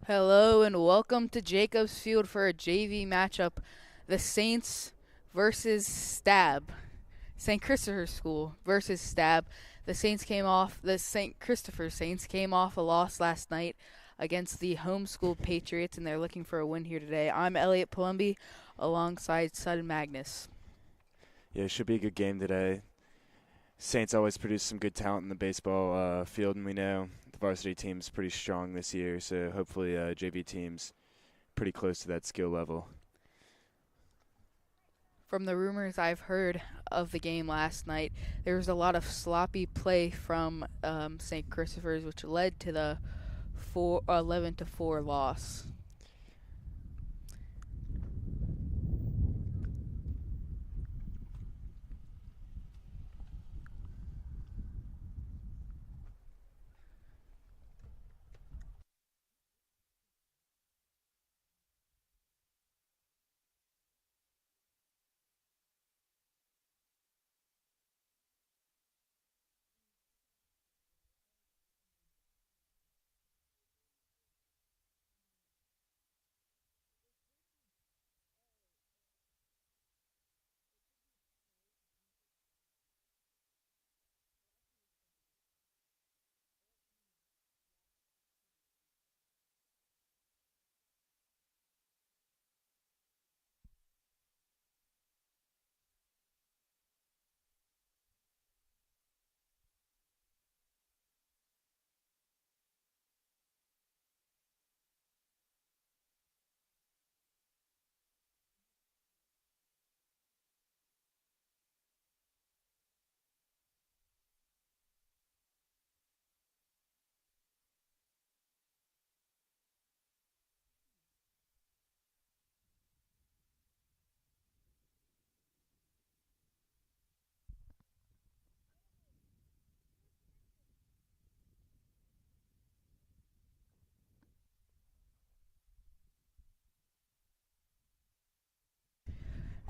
Hello and welcome to Jacobs Field for a JV matchup. The Saints versus Stab. St. Christopher School versus Stab. The St. Christopher Saints came off a loss last night against the homeschool Patriots, and they're looking for a win here today. I'm Elliot Palumbi alongside Sudden Magnus. Yeah, it should be a good game today. Saints always produce some good talent in the baseball field, and we know the varsity team's pretty strong this year, so hopefully JV team's pretty close to that skill level. From the rumors I've heard of the game last night, there was a lot of sloppy play from St. Christopher's, which led to the 11-4 loss.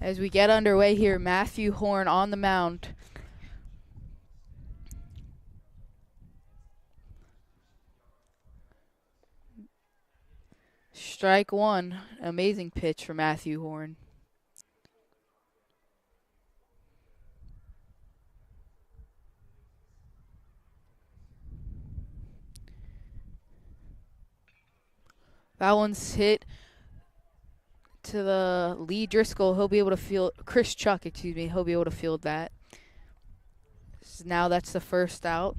As we get underway here, Matthew Horn on the mound. Strike one. Amazing pitch for Matthew Horn. That one's hit to the Lee Driscoll. He'll be able to field Chris Chuck, excuse me. He'll be able to field that. Now that's the first out.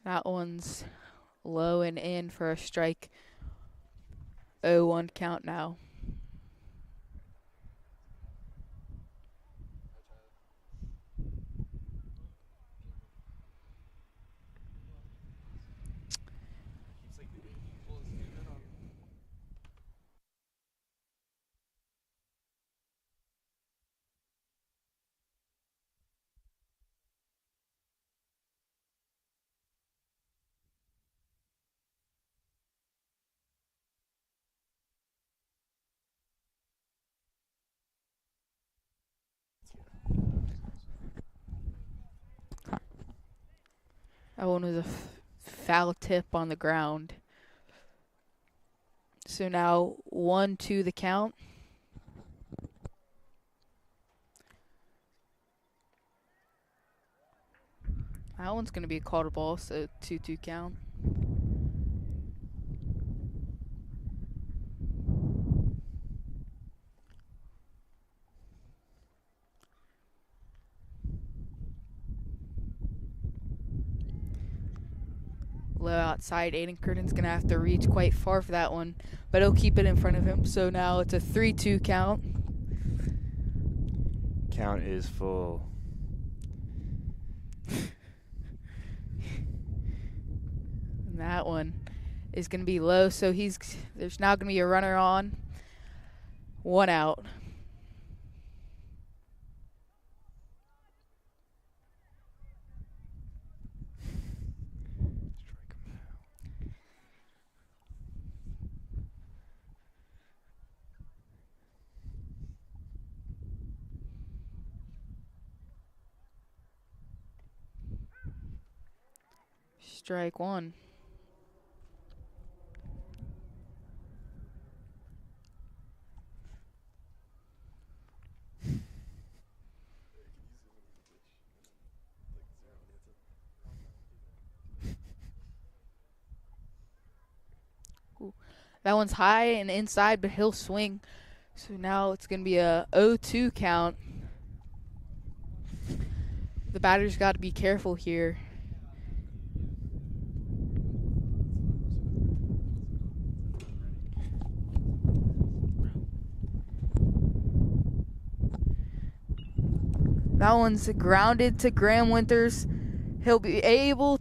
That one's low and in for a strike. 0-1 count now. That one was a foul tip on the ground. So now 1-2 the count. That one's going to be a called ball, so 2-2 count. Low outside. Aiden Curtin's going to have to reach quite far for that one, but he'll keep it in front of him. So now it's a 3-2 count. Count is full. And that one is going to be low, so there's now going to be a runner on. 1 out. Strike one. Ooh. That one's high and inside, but he'll swing. So now it's going to be a 0-2 count. The batter's got to be careful here. That one's grounded to Graham Winters. He'll be able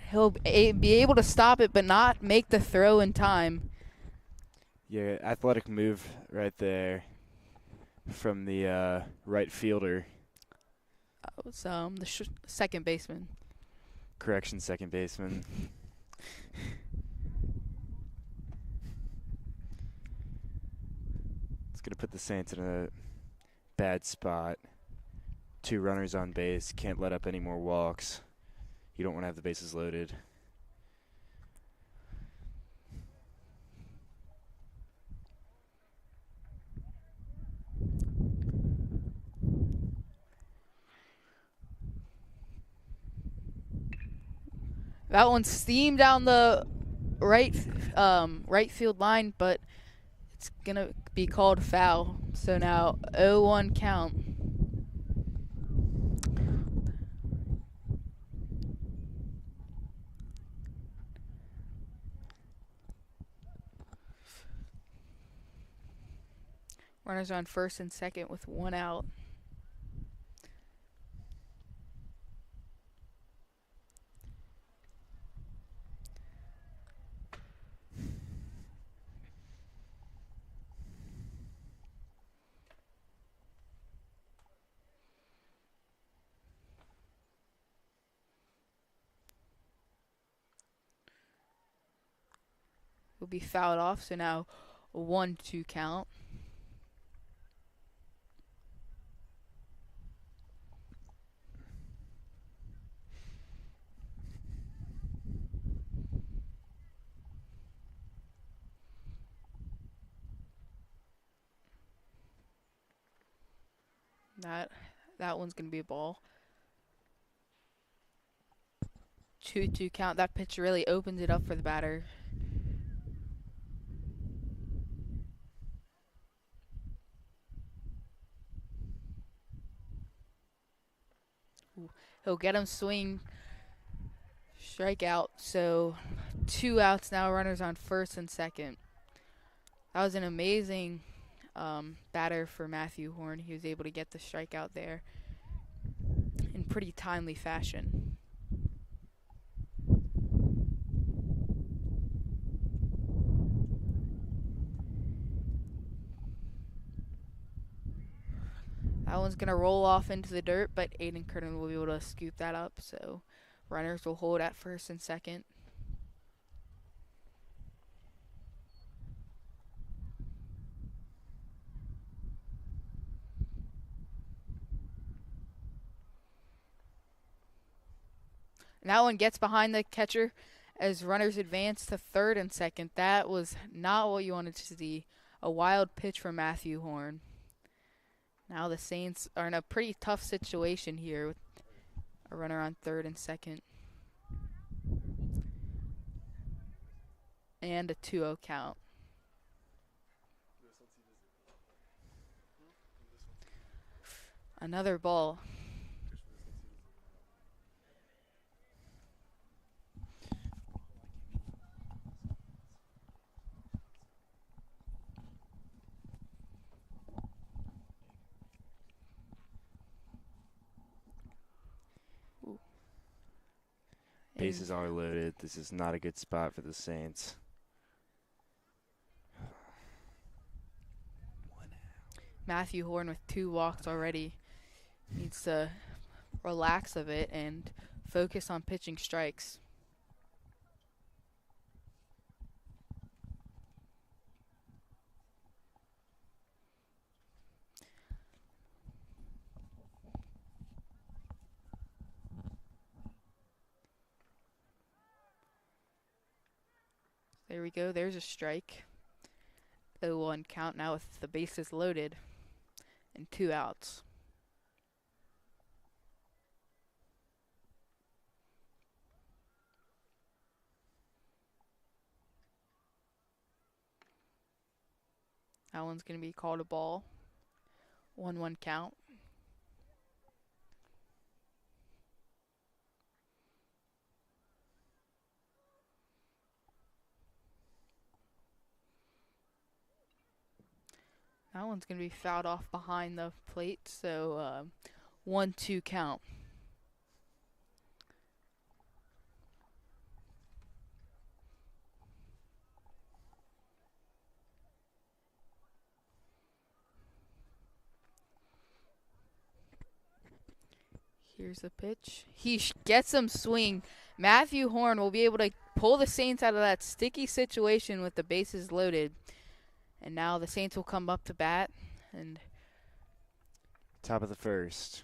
to stop it, but not make the throw in time. Yeah, athletic move right there from the right fielder. That was the second baseman. Correction, second baseman. It's going to put the Saints in a bad spot. 2 runners on base. Can't let up any more walks. You don't want to have the bases loaded. That one steamed down the right field line, but it's going to be called foul. So now 0-1 count. Runners on first and second with 1 out. Will be fouled off, so now a 1-2 count. That one's going to be a ball. 2-2 count. That pitch really opens it up for the batter. Ooh, he'll get him swing. Strikeout. So 2 outs now. Runners on first and second. That was an amazing batter for Matthew Horn. He was able to get the strikeout there in pretty timely fashion. That one's going to roll off into the dirt, but Aiden Curtin will be able to scoop that up. So runners will hold at first and second. And that one gets behind the catcher as runners advance to third and second. That was not what you wanted to see. A wild pitch from Matthew Horn. Now the Saints are in a pretty tough situation here with a runner on third and second. And a 2-0 count. Another ball. Bases are loaded. This is not a good spot for the Saints. Matthew Horn with 2 walks already needs to relax a bit and focus on pitching strikes. There we go. There's a strike. 0-1 count now with the bases loaded and 2 outs. That one's going to be called a ball. 1-1 count. That one's going to be fouled off behind the plate, so 1-2 count. Here's the pitch. He gets some swing. Matthew Horn will be able to pull the Saints out of that sticky situation with the bases loaded. And now the Saints will come up to bat. And Top of the first.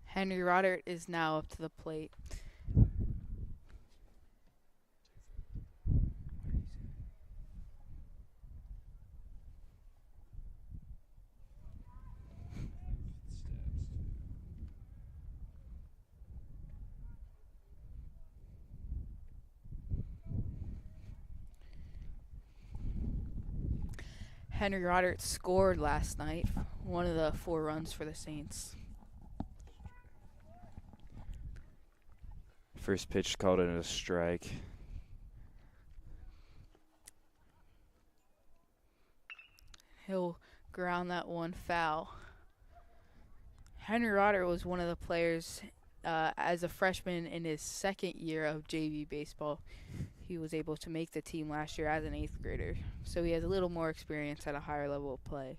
Henry Rodert is now up to the plate. Henry Rodert scored last night, one of the 4 runs for the Saints. First pitch called it a strike. He'll ground that one foul. Henry Rodert was one of the players as a freshman in his second year of JV baseball. He was able to make the team last year as an 8th grader, so he has a little more experience at a higher level of play.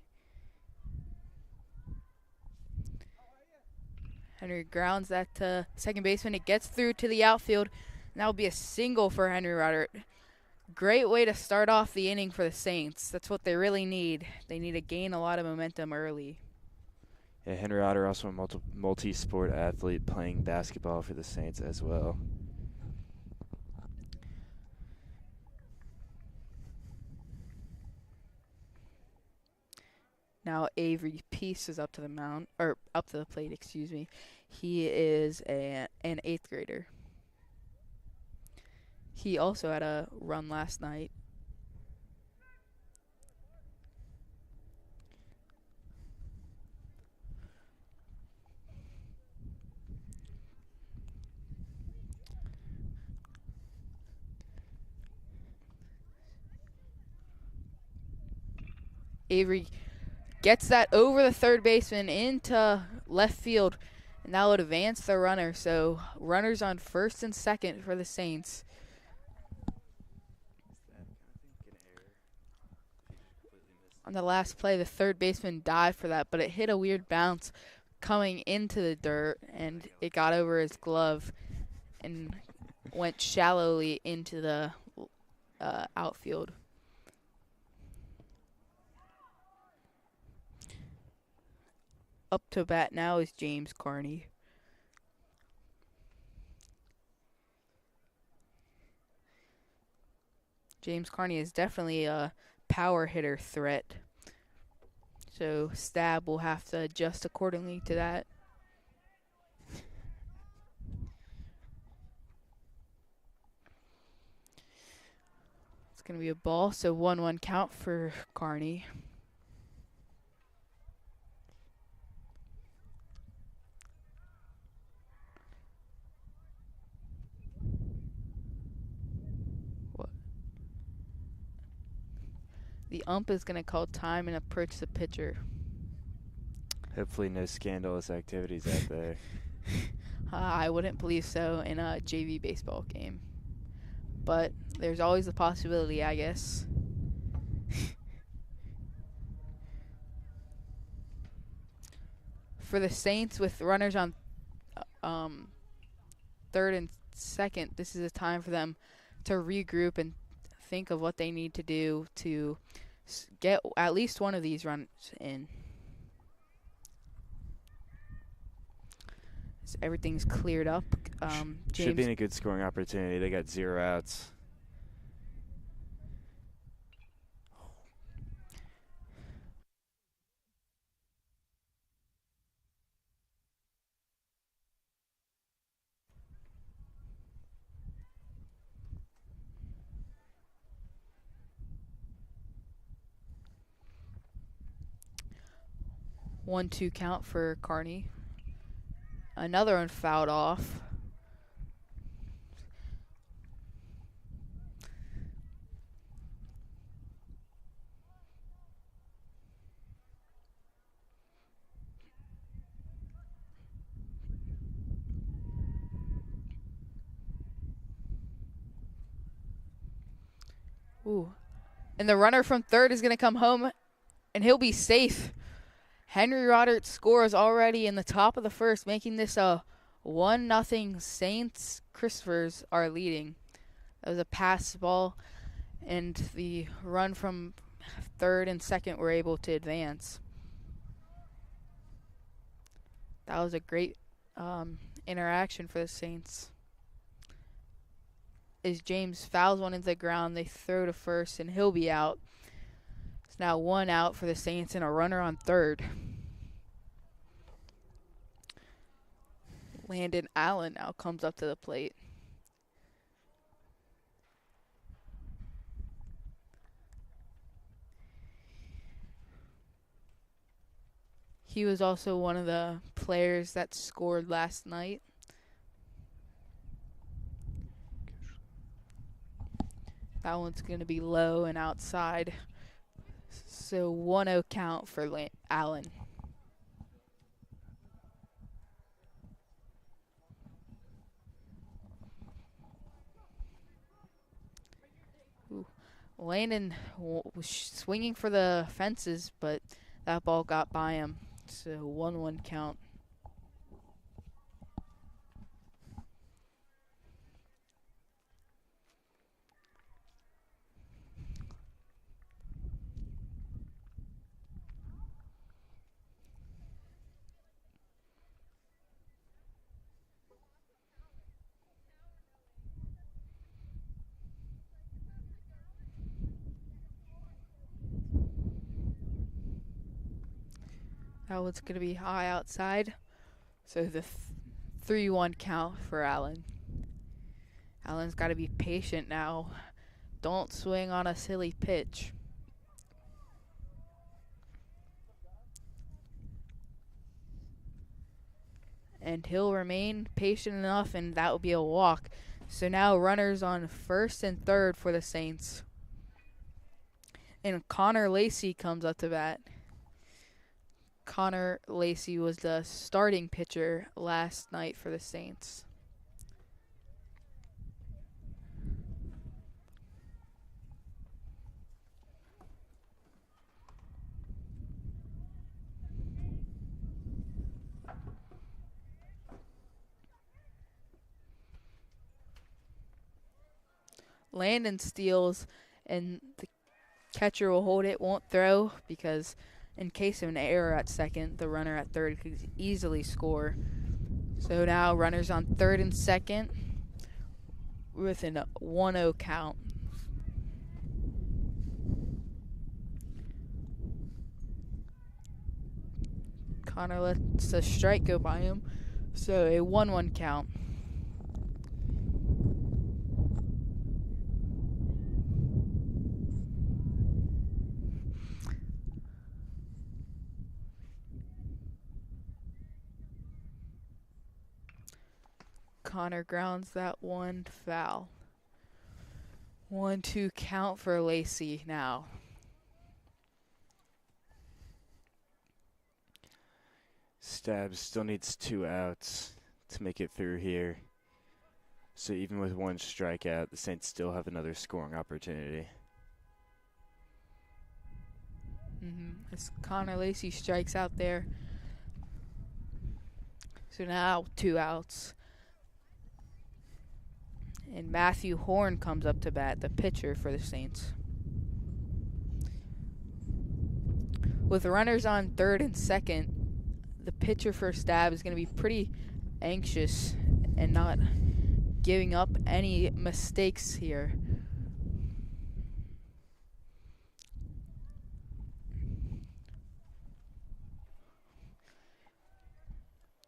Henry grounds that to second baseman. It gets through to the outfield, and that will be a single for Henry Rodert. Great way to start off the inning for the Saints. That's what they really need. They need to gain a lot of momentum early. Yeah, Henry Otter, also a multi-sport athlete playing basketball for the Saints as well. Now Avery Peace is up to the plate, excuse me. He is an 8th grader. He also had a run last night. Avery gets that over the third baseman into left field, and that would advance the runner. So runners on first and second for the Saints. On the last play, the third baseman dived for that, but it hit a weird bounce coming into the dirt, and it got over his glove and went shallowly into the outfield. Up to bat now is James Carney. James Carney is definitely a power hitter threat. So Stab will have to adjust accordingly to that. It's going to be a ball, so 1-1 count for Carney. The ump is going to call time and approach the pitcher. Hopefully no scandalous activities out there. I wouldn't believe so in a JV baseball game. But there's always a possibility, I guess. For the Saints, with runners on third and second, this is a time for them to regroup and think of what they need to do to get at least one of these runs in. So everything's cleared up. James Should be in a good scoring opportunity. They got 0 outs. One-two count for Carney. Another one fouled off. Ooh. And the runner from third is going to come home, and he'll be safe. Henry Rodert scores already in the top of the first, making this a 1-0 Saints. Christophers are leading. That was a pass ball, and the run from third and second were able to advance. That was a great interaction for the Saints. As James fouls one into the ground, they throw to first, and he'll be out. It's now 1 out for the Saints and a runner on third. Landon Allen now comes up to the plate. He was also one of the players that scored last night. That one's going to be low and outside. So 1-0 count for Allen. Ooh. Landon was swinging for the fences, but that ball got by him. So 1-1 count. That one's going to be high outside. So the 3-1 count for Allen. Allen's got to be patient now. Don't swing on a silly pitch. And he'll remain patient enough, and that will be a walk. So now runners on first and third for the Saints. And Connor Lacey comes up to bat. Connor Lacey was the starting pitcher last night for the Saints. Landon steals, and the catcher will hold it, won't throw, because in case of an error at second, the runner at third could easily score. So now runners on third and second with a 1-0 count. Connor lets a strike go by him, so a 1-1 count. Connor grounds that one foul. 1-2 count for Lacey now. Stab still needs 2 outs to make it through here. So even with 1 strikeout, the Saints still have another scoring opportunity. As Connor Lacey strikes out there. So now 2 outs. And Matthew Horn comes up to bat, the pitcher for the Saints. With runners on third and second, the pitcher for Stab is going to be pretty anxious and not giving up any mistakes here.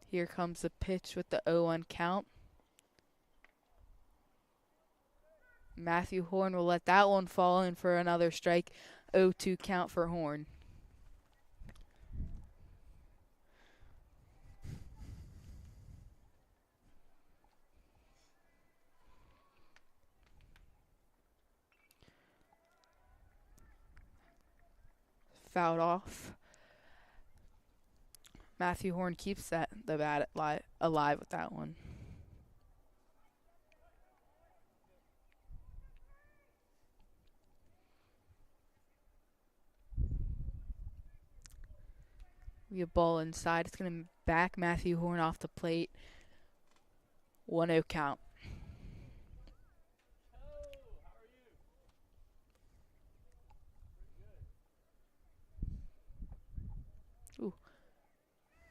Here comes the pitch with the 0-1 count. Matthew Horn will let that one fall in for another strike. 0-2 count for Horn. Fouled off. Matthew Horn keeps the bat alive with that one. We have ball inside. It's going to back Matthew Horn off the plate. 1-0 count. Ooh.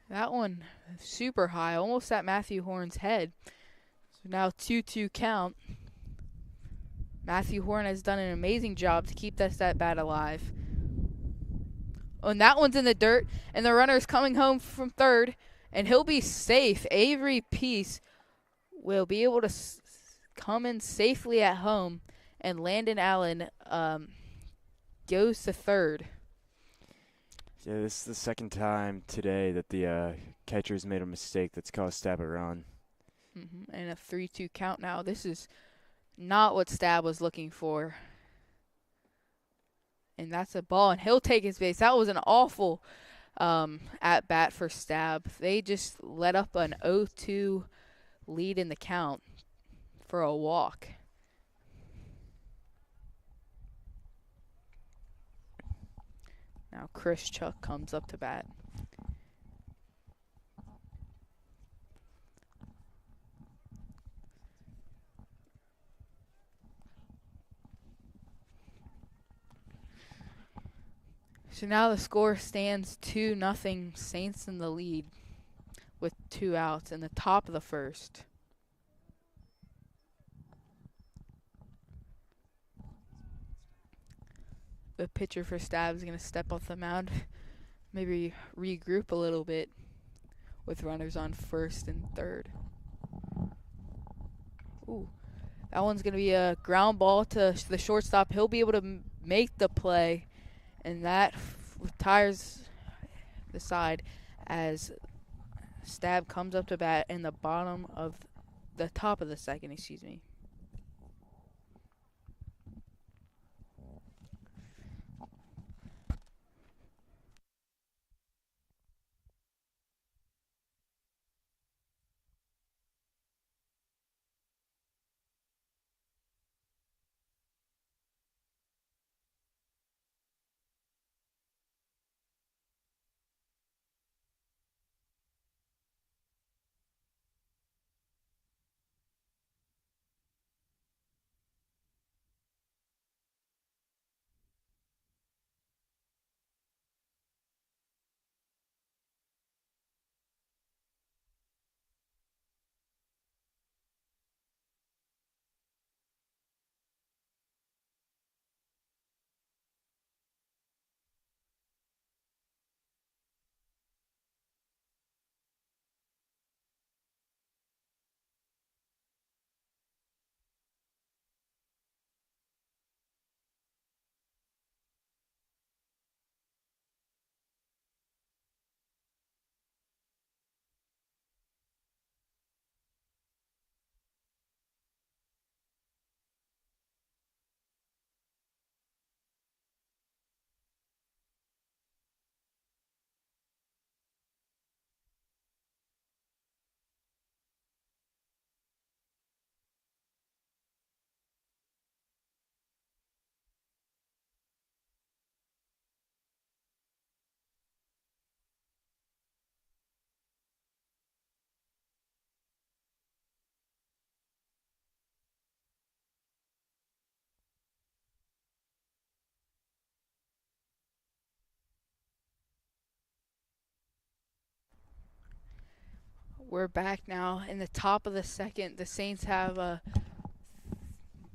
That one super high, almost at Matthew Horn's head. So now 2-2 count. Matthew Horn has done an amazing job to keep that bat alive. Oh, and that one's in the dirt, and the runner's coming home from third, and he'll be safe. Avery Peace will be able to come in safely at home, and Landon Allen goes to third. Yeah, this is the second time today that the catcher's made a mistake that's caused Stab a run. And a 3-2 count now. This is not what Stab was looking for. And that's a ball, and he'll take his base. That was an awful at-bat for Stab. They just let up an 0-2 lead in the count for a walk. Now Chris Chuck comes up to bat. So now the score stands 2-0, Saints in the lead with 2 outs in the top of the first. The pitcher for Stab is going to step off the mound, maybe regroup a little bit with runners on first and third. Ooh, that one's going to be a ground ball to the shortstop. He'll be able to make the play. And that retires the side as Stab comes up to bat in the top of the second, excuse me. We're back now in the top of the second. The Saints have a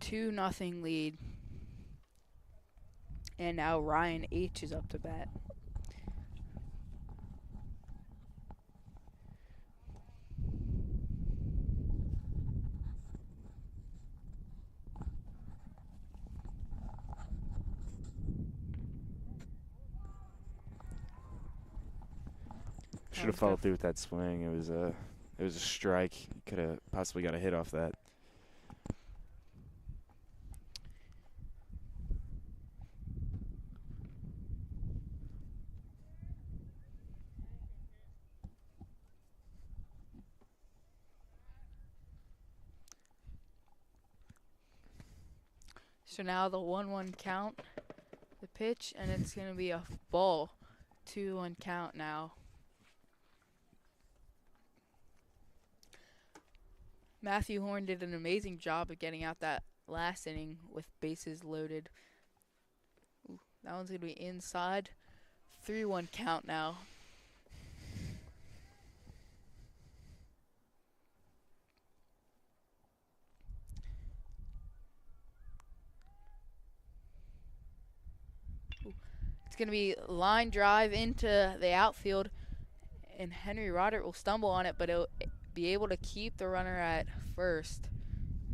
2-0 lead. And now Ryan H. is up to bat. Should have followed through with that swing. It was a strike. Could have possibly got a hit off that. So now the 1-1 count, the pitch, and it's going to be a ball. 2-1 count now. Matthew Horn did an amazing job of getting out that last inning with bases loaded. Ooh, that one's going to be inside. 3-1 count now. Ooh, it's going to be line drive into the outfield, and Henry Roderick will stumble on it, but it'll be able to keep the runner at first.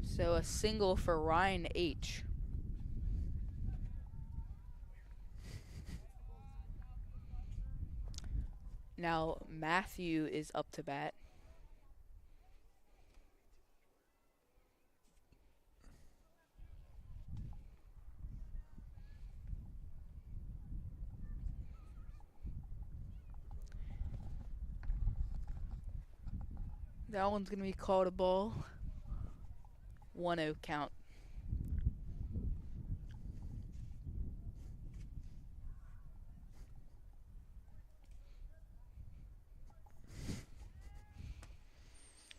So a single for Ryan H. Now Matthew is up to bat. That one's going to be called a ball. 1-0 count.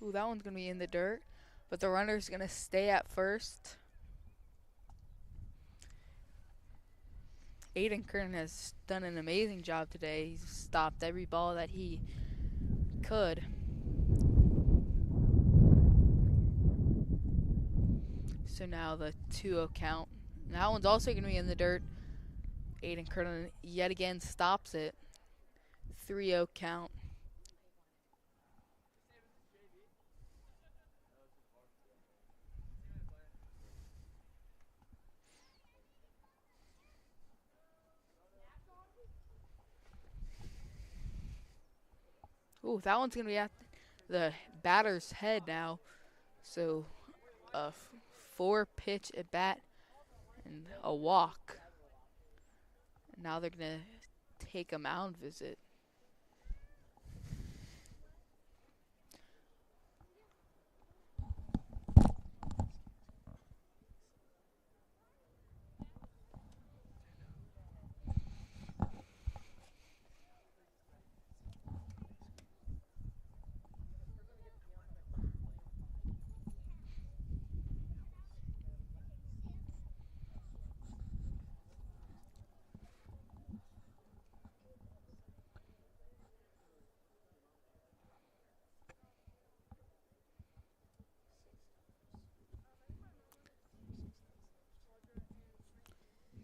Ooh, that one's going to be in the dirt, but the runner's going to stay at first. Aiden Kern has done an amazing job today. He's stopped every ball that he could. So now the 2-0 count. And that one's also going to be in the dirt. Aiden Kern yet again stops it. 3-0 count. Ooh, that one's going to be at the batter's head now. So a 4-pitch at bat and a walk. And now they're going to take a mound visit.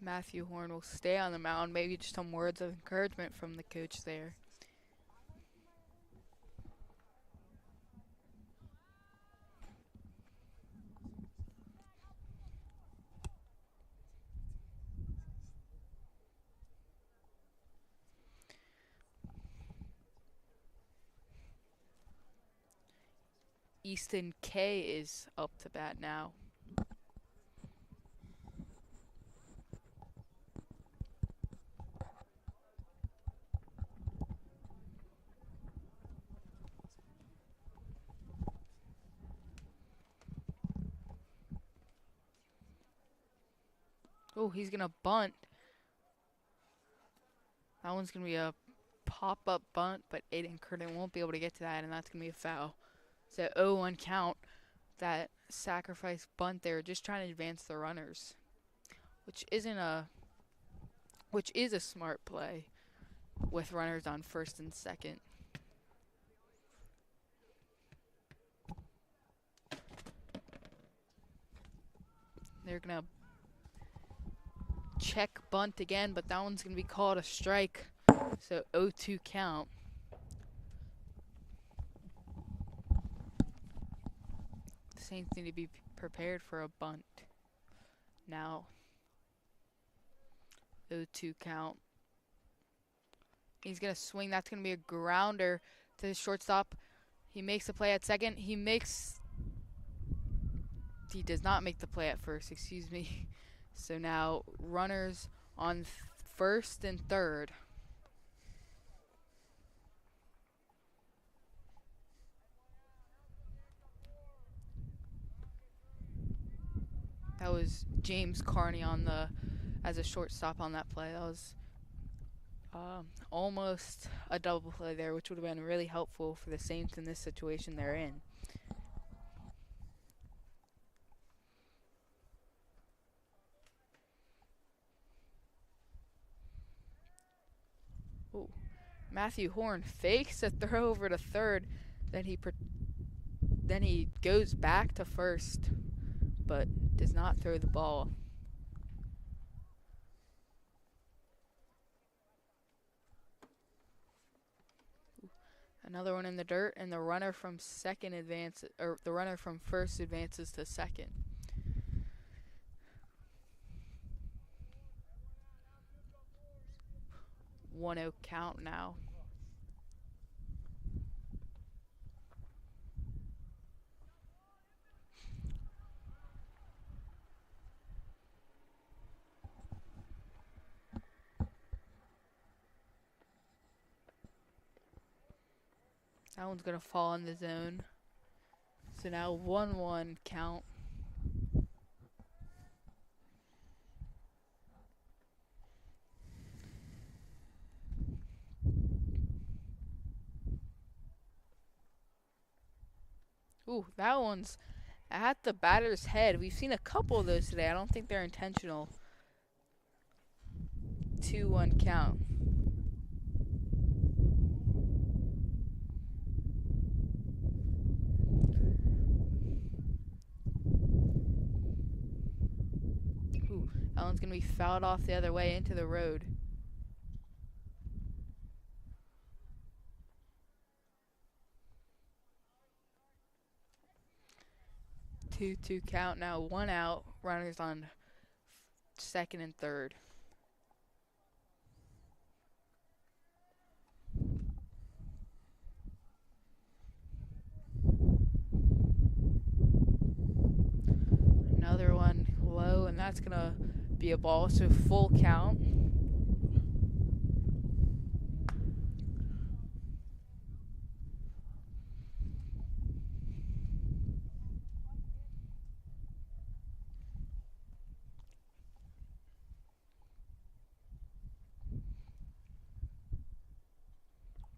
Matthew Horn will stay on the mound. Maybe just some words of encouragement from the coach there. Easton K is up to bat now. Oh, he's going to bunt. That one's going to be a pop-up bunt, but Aiden Curtin won't be able to get to that, and that's going to be a foul. It's an 0-1 count. That sacrifice bunt there, just trying to advance the runners, which is a smart play with runners on first and second. They're going to check bunt again, but that one's going to be called a strike. So 0-2 count. The Saints need to be prepared for a bunt. Now 0-2 count. He's going to swing. That's going to be a grounder to the shortstop. He makes the play at second. He does not make the play at first, excuse me. So now runners on first and third. That was James Carney as a shortstop on that play. That was almost a double play there, which would have been really helpful for the Saints in this situation they're in. Ooh. Matthew Horn fakes a throw over to third, then he goes back to first, but does not throw the ball. Another one in the dirt, and the runner from first advances to second. One 0 count now. That one's going to fall in the zone. So now 1-1 count. Ooh, that one's at the batter's head. We've seen a couple of those today. I don't think they're intentional. 2-1 count. That one's going to be fouled off the other way into the road. Two count now. 1 out. Runners on second and third. Another one low, and that's going to be a ball, so full count.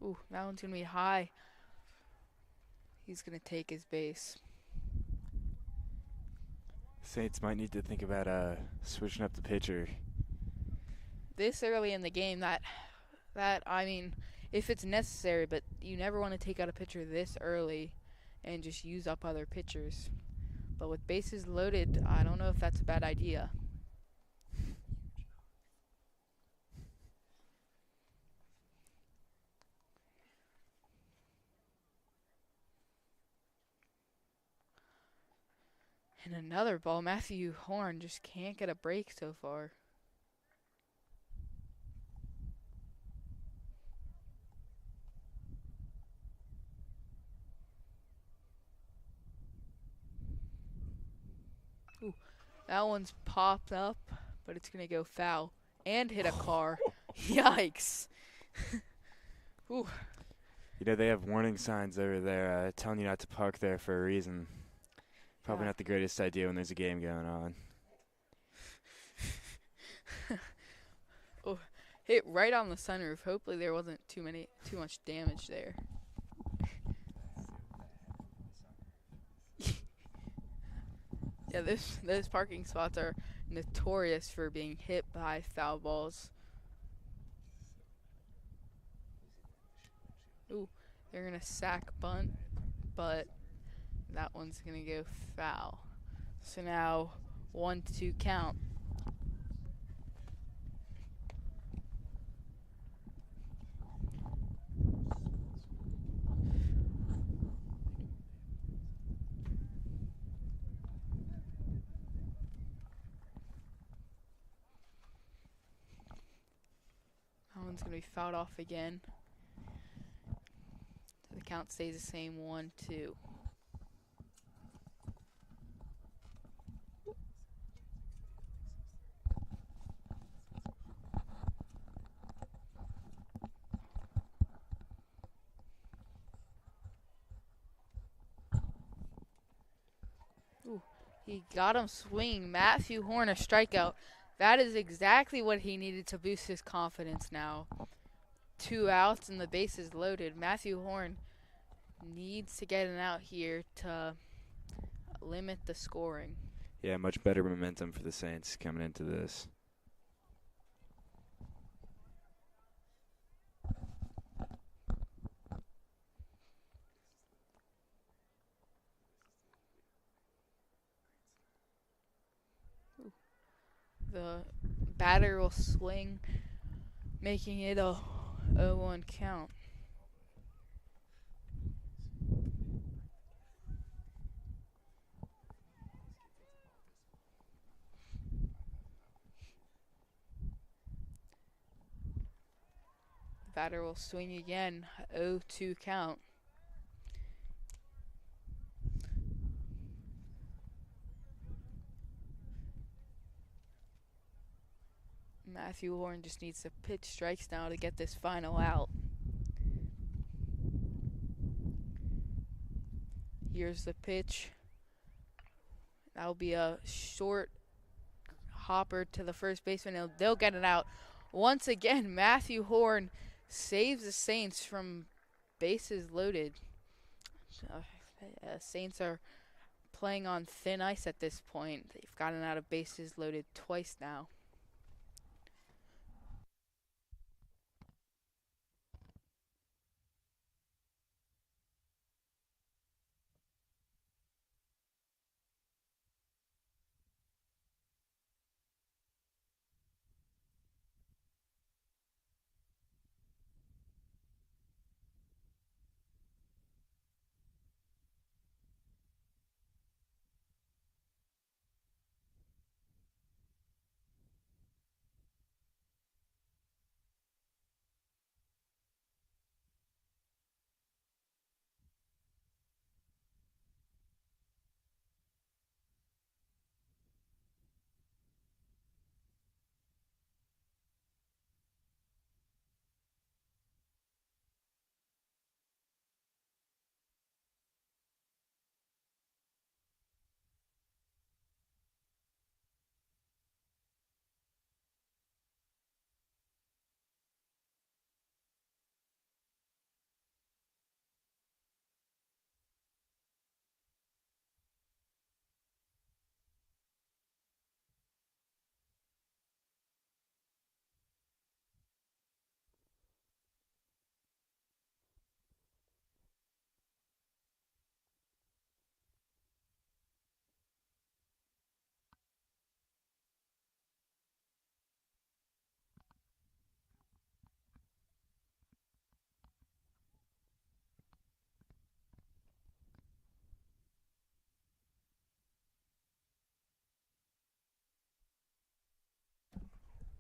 Ooh, that one's going to be high. He's going to take his base. Saints might need to think about switching up the pitcher. This early in the game, I mean, if it's necessary, but you never want to take out a pitcher this early and just use up other pitchers. But with bases loaded, I don't know if that's a bad idea. And another ball. Matthew Horn just can't get a break so far. Ooh, that one's popped up, but it's going to go foul and hit a car. Yikes. Ooh. You know, they have warning signs over there telling you not to park there for a reason. Probably not the greatest idea when there's a game going on. Oh, hit right on the sunroof. Hopefully there wasn't too much damage there. Yeah, those parking spots are notorious for being hit by foul balls. Ooh, they're gonna sack bunt, but that one's going to go foul. So now 1-2 count. That one's going to be fouled off again. So the count stays the same, 1-2. Ooh, he got him swinging. Matthew Horn, a strikeout. That is exactly what he needed to boost his confidence now. 2 outs and the bases loaded. Matthew Horn needs to get an out here to limit the scoring. Yeah, much better momentum for the Saints coming into this. The batter will swing, making it a 0-1 count. The batter will swing again, 0-2 count. Matthew Horn just needs to pitch strikes now to get this final out. Here's the pitch. That'll be a short hopper to the first baseman. They'll get it out. Once again, Matthew Horn saves the Saints from bases loaded. Saints are playing on thin ice at this point. They've gotten out of bases loaded twice now.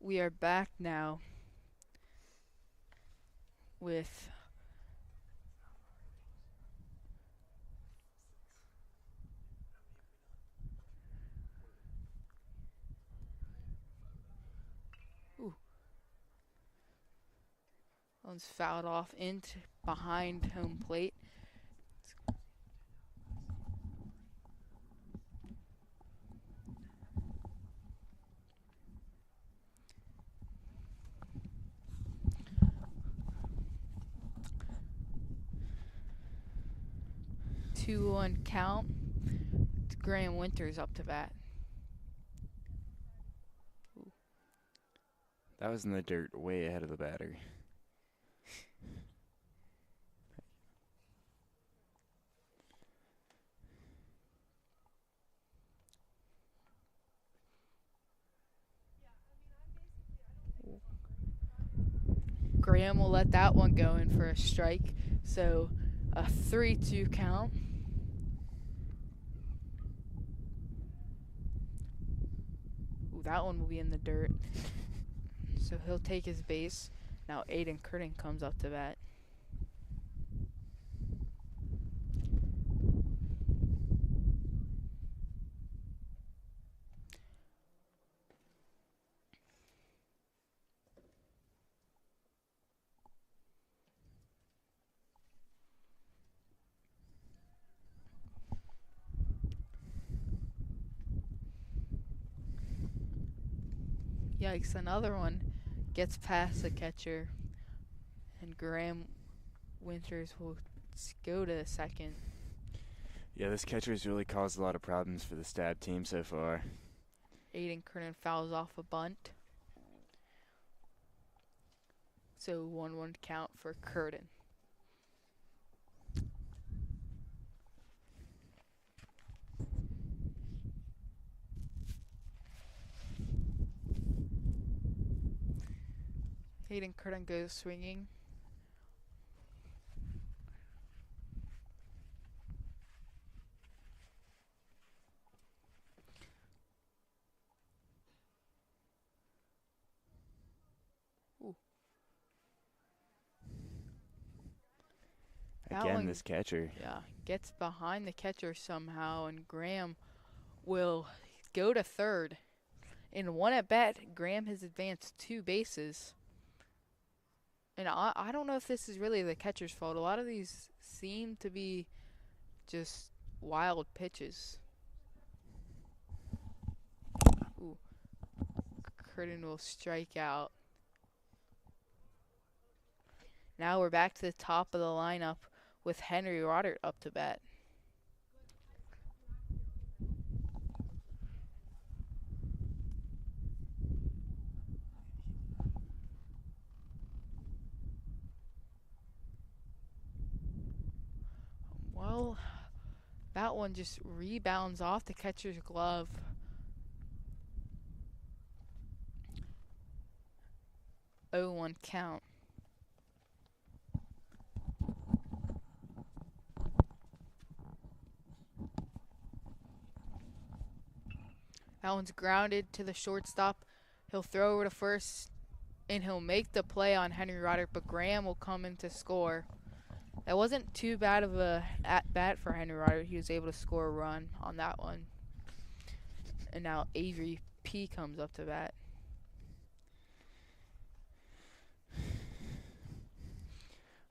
We are back now with one's fouled off into behind home plate. 2-1 count. Graham Winters up to bat. That was in the dirt, way ahead of the batter. Graham will let that one go in for a strike. So a 3-2 count. Ooh, that one will be in the dirt. So he'll take his base. Now Aiden Curtin comes up to bat. Yikes, another one gets past the catcher, and Graham Winters will go to second. Yeah, this catcher's really caused a lot of problems for the Stab team so far. Aiden Kernan fouls off a bunt. So 1-1 count for Curtin. Aiden Curtin goes swinging. Ooh. Again, this catcher. Yeah, gets behind the catcher somehow, and Graham will go to third. In one at bat, Graham has advanced 2 bases. And I don't know if this is really the catcher's fault. A lot of these seem to be just wild pitches. Ooh. Curtin will strike out. Now we're back to the top of the lineup with Henry Rodert up to bat. Well, that one just rebounds off the catcher's glove. Oh, 1 count. That one's grounded to the shortstop. He'll throw over to first, and he'll make the play on Henry Rodert, but Graham will come in to score. That wasn't too bad of a at-bat for Henry Rodert. He was able to score a run on that one. And now Avery P. comes up to bat.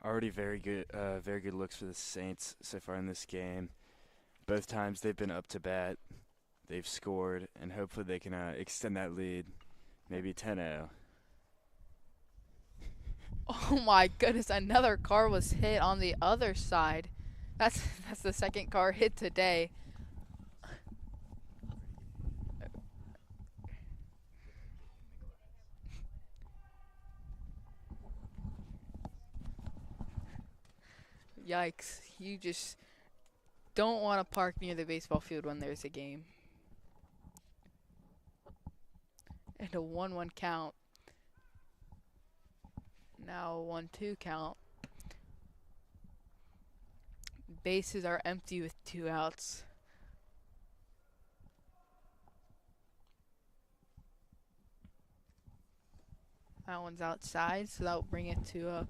Already very good looks for the Saints so far in this game. Both times they've been up to bat, they've scored, and hopefully they can extend that lead, maybe 10-0. Oh my goodness, another car was hit on the other side. That's the second car hit today. Yikes, you just don't want to park near the baseball field when there's a game. And a 1-1 count. Now 1-2 count. Bases are empty with 2 outs. That one's outside, so that will bring it to a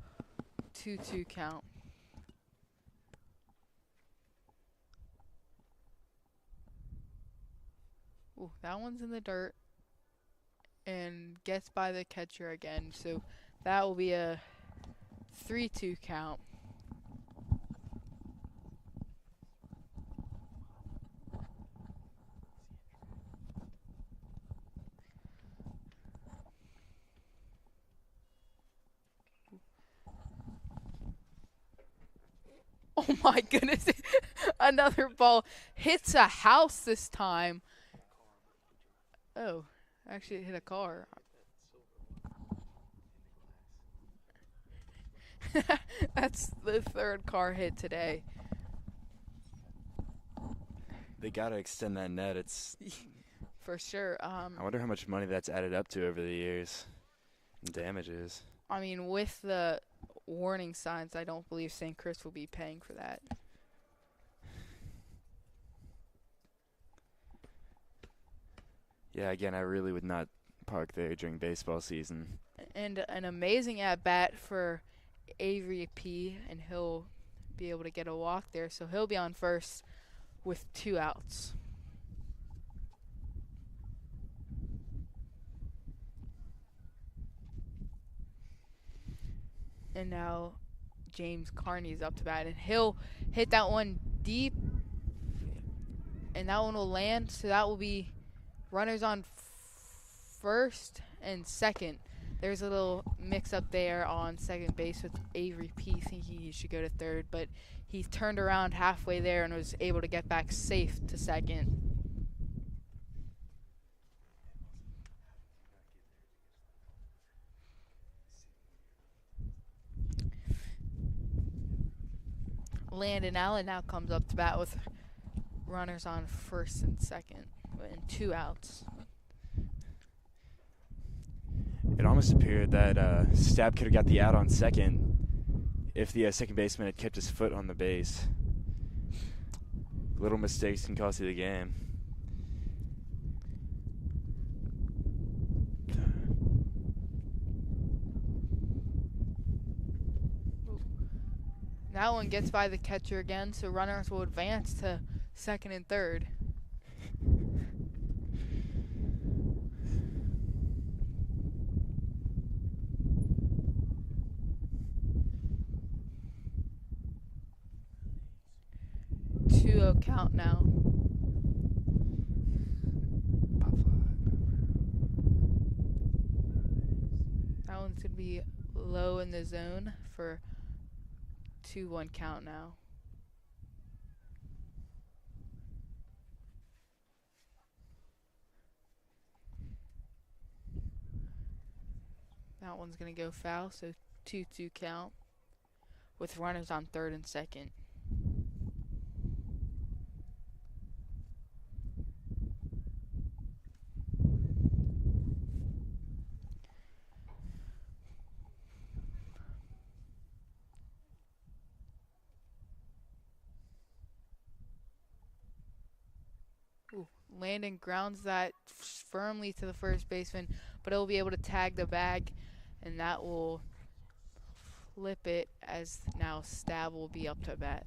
2-2 count. Ooh, that one's in the dirt and gets by the catcher again, so that will be a 3-2 count. Oh my goodness, another ball hits a house this time. Oh, actually it hit a car. That's the 3rd car hit today. They gotta extend that net. It's for sure. I wonder how much money that's added up to over the years in damages. I mean, with the warning signs, I don't believe St. Chris will be paying for that. Yeah, again, I really would not park there during baseball season. And an amazing at bat for Avery P, and he'll be able to get a walk there, so he'll be on first with 2 outs. And now James Carney's up to bat, and he'll hit that one deep, and that one will land, so that will be runners on first and second. There's a little mix up there on second base with Avery P thinking he should go to third, but he turned around halfway there and was able to get back safe to second. Landon Allen now comes up to bat with runners on first and second and 2 outs. It almost appeared that Stab could have got the out on second if the second baseman had kept his foot on the base. Little mistakes can cost you the game. That one gets by the catcher again, so runners will advance to second and third. Two count now. Pop fly. That one's going to be low in the zone for 2-1 count now. That one's going to go foul, so 2-2 count with runners on third and second. Landon grounds that firmly to the first baseman, but he'll be able to tag the bag, and that will flip it as now Stab will be up to bat.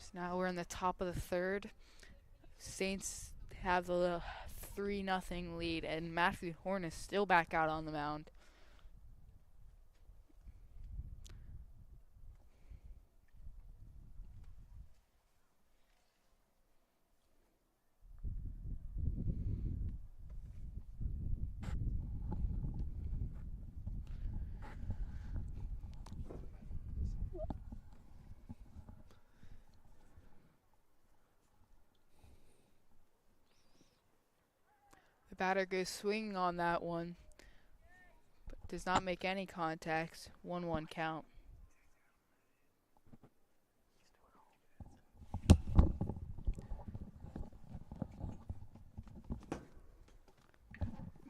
So now we're in the top of the third. Saints have the 3-0 lead, and Matthew Horn is still back out on the mound. Batter goes swinging on that one, but does not make any contacts. 1-1 count.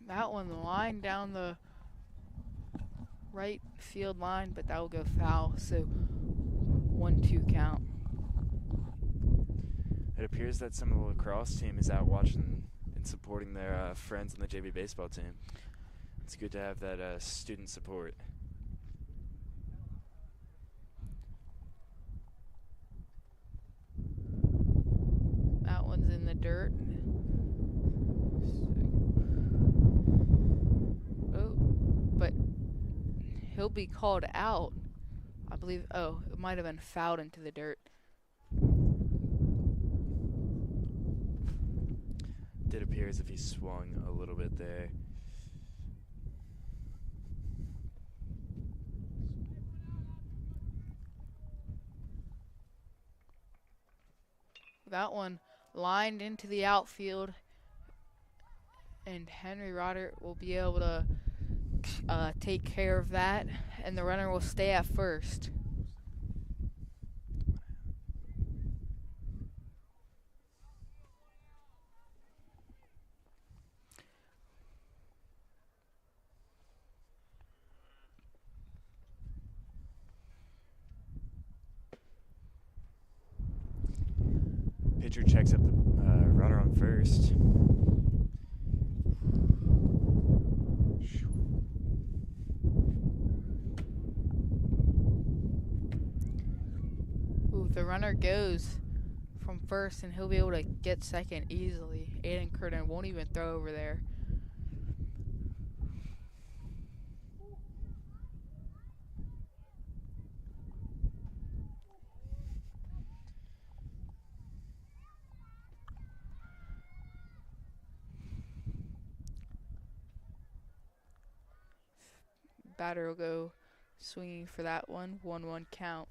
That one lined down the right field line, but that will go foul. So 1-2 count. It appears that some of the lacrosse team is out watching and supporting their friends on the JV baseball team. It's good to have that student support. That one's in the dirt. Oh, but he'll be called out. I believe, it might have been fouled into the dirt. Did appear as if he swung a little bit there. That one lined into the outfield, and Henry Rodder will be able to take care of that, and the runner will stay at first. Pitcher checks up the runner on first. Ooh, the runner goes from first, and he'll be able to get second easily. Aiden Curtin won't even throw over there. Batter will go swinging for that one. 1-1 count.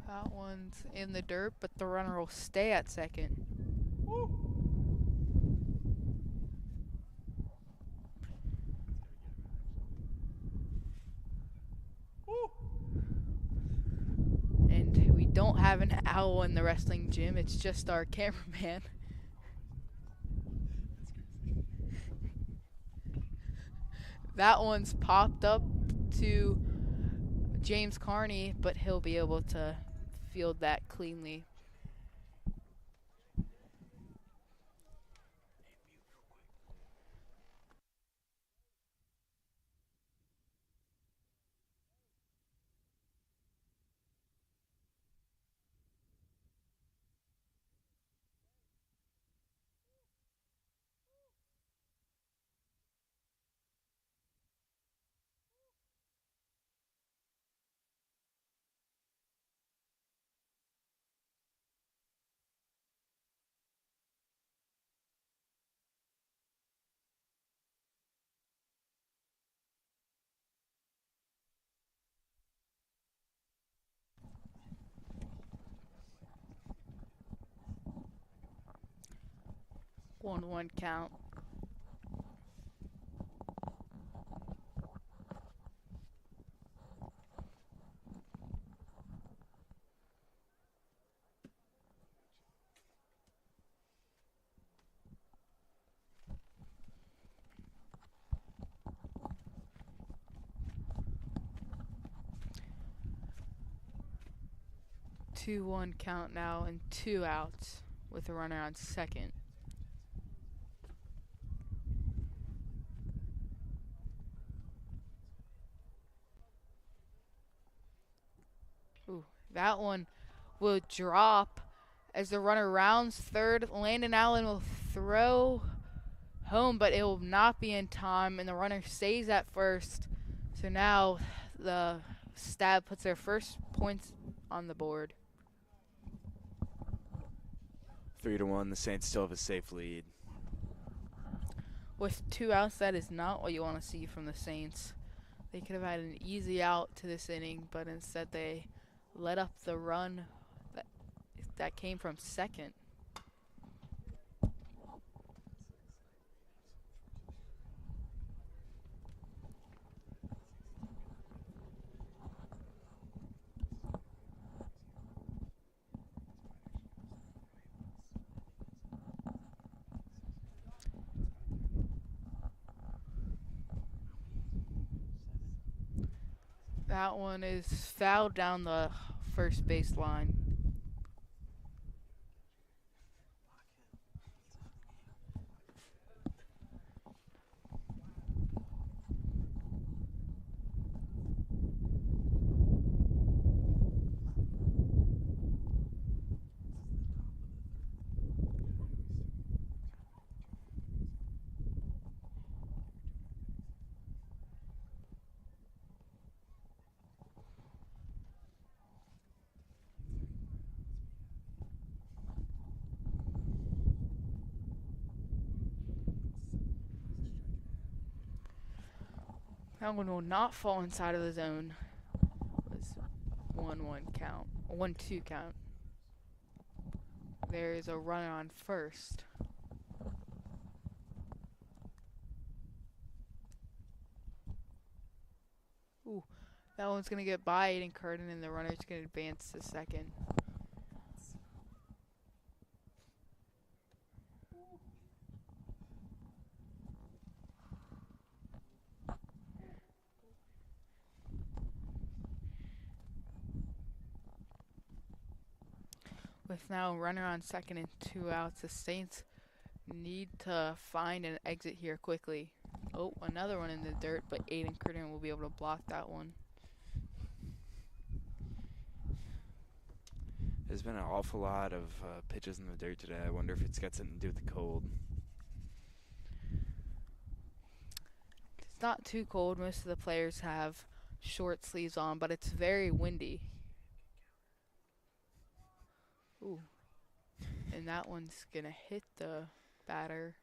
That one's in the dirt, but the runner will stay at second. And we don't have an owl in the wrestling gym. It's just our cameraman. That one's popped up to James Carney, but he'll be able to field that cleanly. One count. Two one count now, and 2 outs with a runner on second. Ooh, that one will drop as the runner rounds third. Landon Allen will throw home, but it will not be in time, and the runner stays at first. So now the Stab puts their first points on the board. 3-1, the Saints still have a safe lead. With 2 outs, that is not what you want to see from the Saints. They could have had an easy out to this inning, but instead they let up the run that came from second. That one is fouled down the first base line. That one will not fall inside of the zone. It was 1-1 count. 1-2 count. There is a runner on first. Ooh, that one's going to get by Aiden Curtin, and the runner's going to advance to second. With now a runner on second and 2 outs, the Saints need to find an exit here quickly. Oh, another one in the dirt, but Aiden Curtin will be able to block that one. There's been an awful lot of pitches in the dirt today. I wonder if it's got something to do with the cold. It's not too cold. Most of the players have short sleeves on, but it's very windy. Ooh. And that one's going to hit the batter.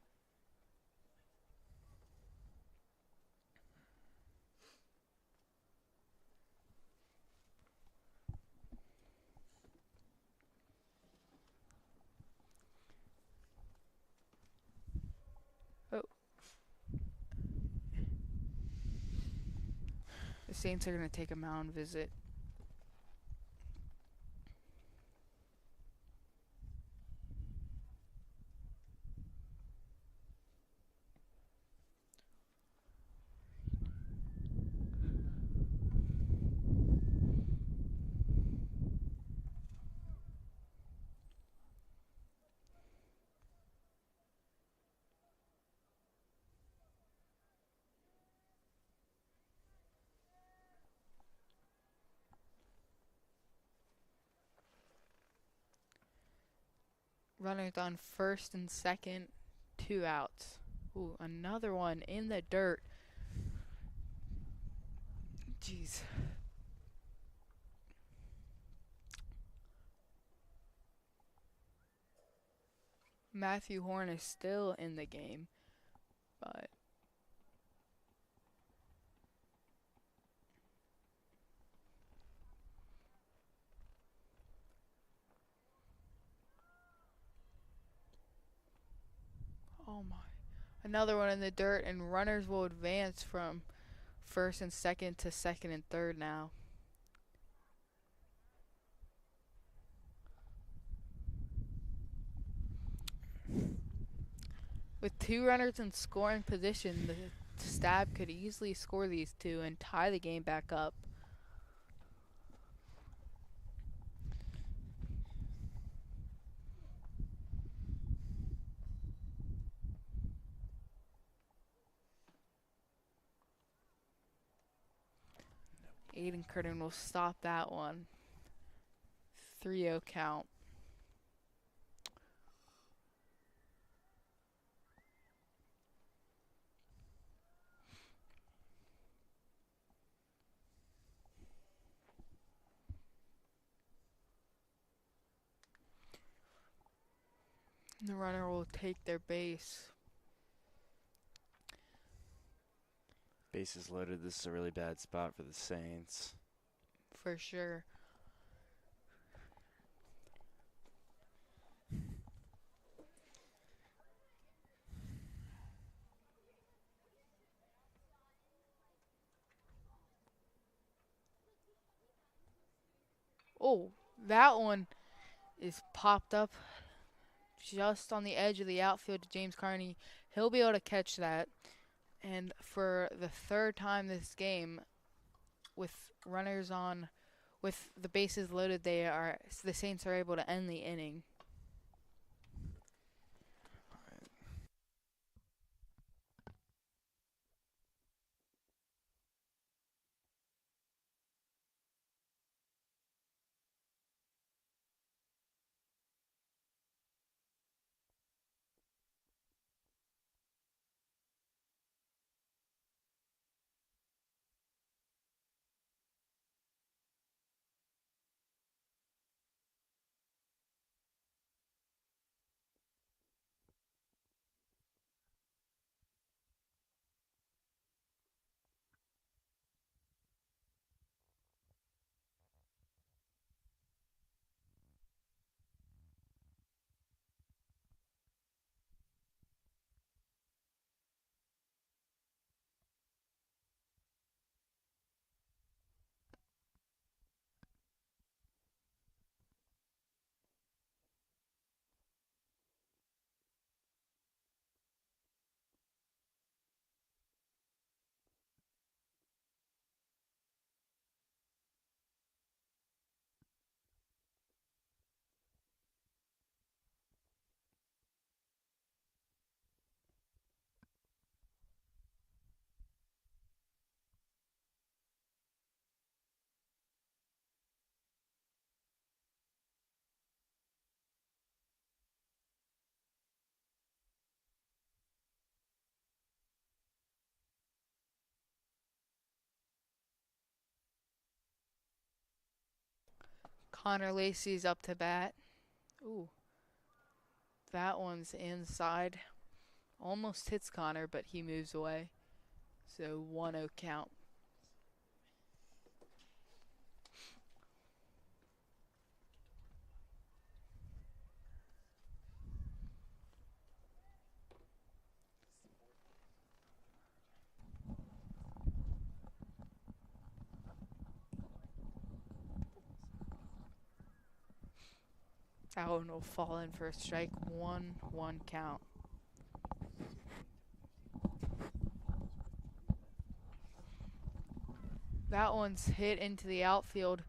Oh. The Saints are going to take a mound visit. Runners on first and second, 2 outs. Ooh, another one in the dirt. Jeez. Matthew Horn is still in the game, but oh my. Another one in the dirt, and runners will advance from first and second to second and third now. With 2 runners in scoring position, the Stab could easily score these 2 and tie the game back up. Aiden Curtin will stop that one. 3-0 count. The runner will take their base. Bases loaded. This is a really bad spot for the Saints. For sure. Oh, that one is popped up just on the edge of the outfield to James Carney. He'll be able to catch that. And for the third time this game, with runners on, with the bases loaded, the Saints are able to end the inning. Connor Lacey's up to bat. Ooh, that one's inside. Almost hits Connor, but he moves away. So 1-0 count. That one will fall in for a strike. 1-1 count. That one's hit into the outfield,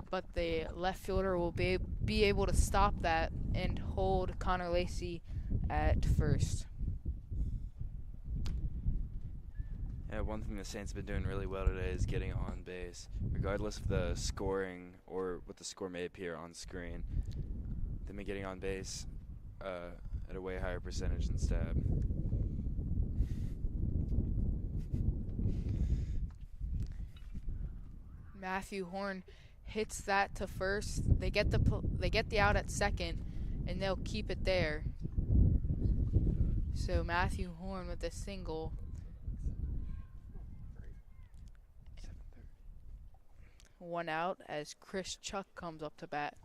but the left fielder will be able to stop that and hold Connor Lacey at first. Yeah, one thing the Saints have been doing really well today is getting on base, regardless of the scoring or what the score may appear on screen. They've been getting on base at a way higher percentage than Stab. Matthew Horn hits that to first. They get the out at second, and they'll keep it there. So Matthew Horn with a single. One out as Chris Chuck comes up to bat.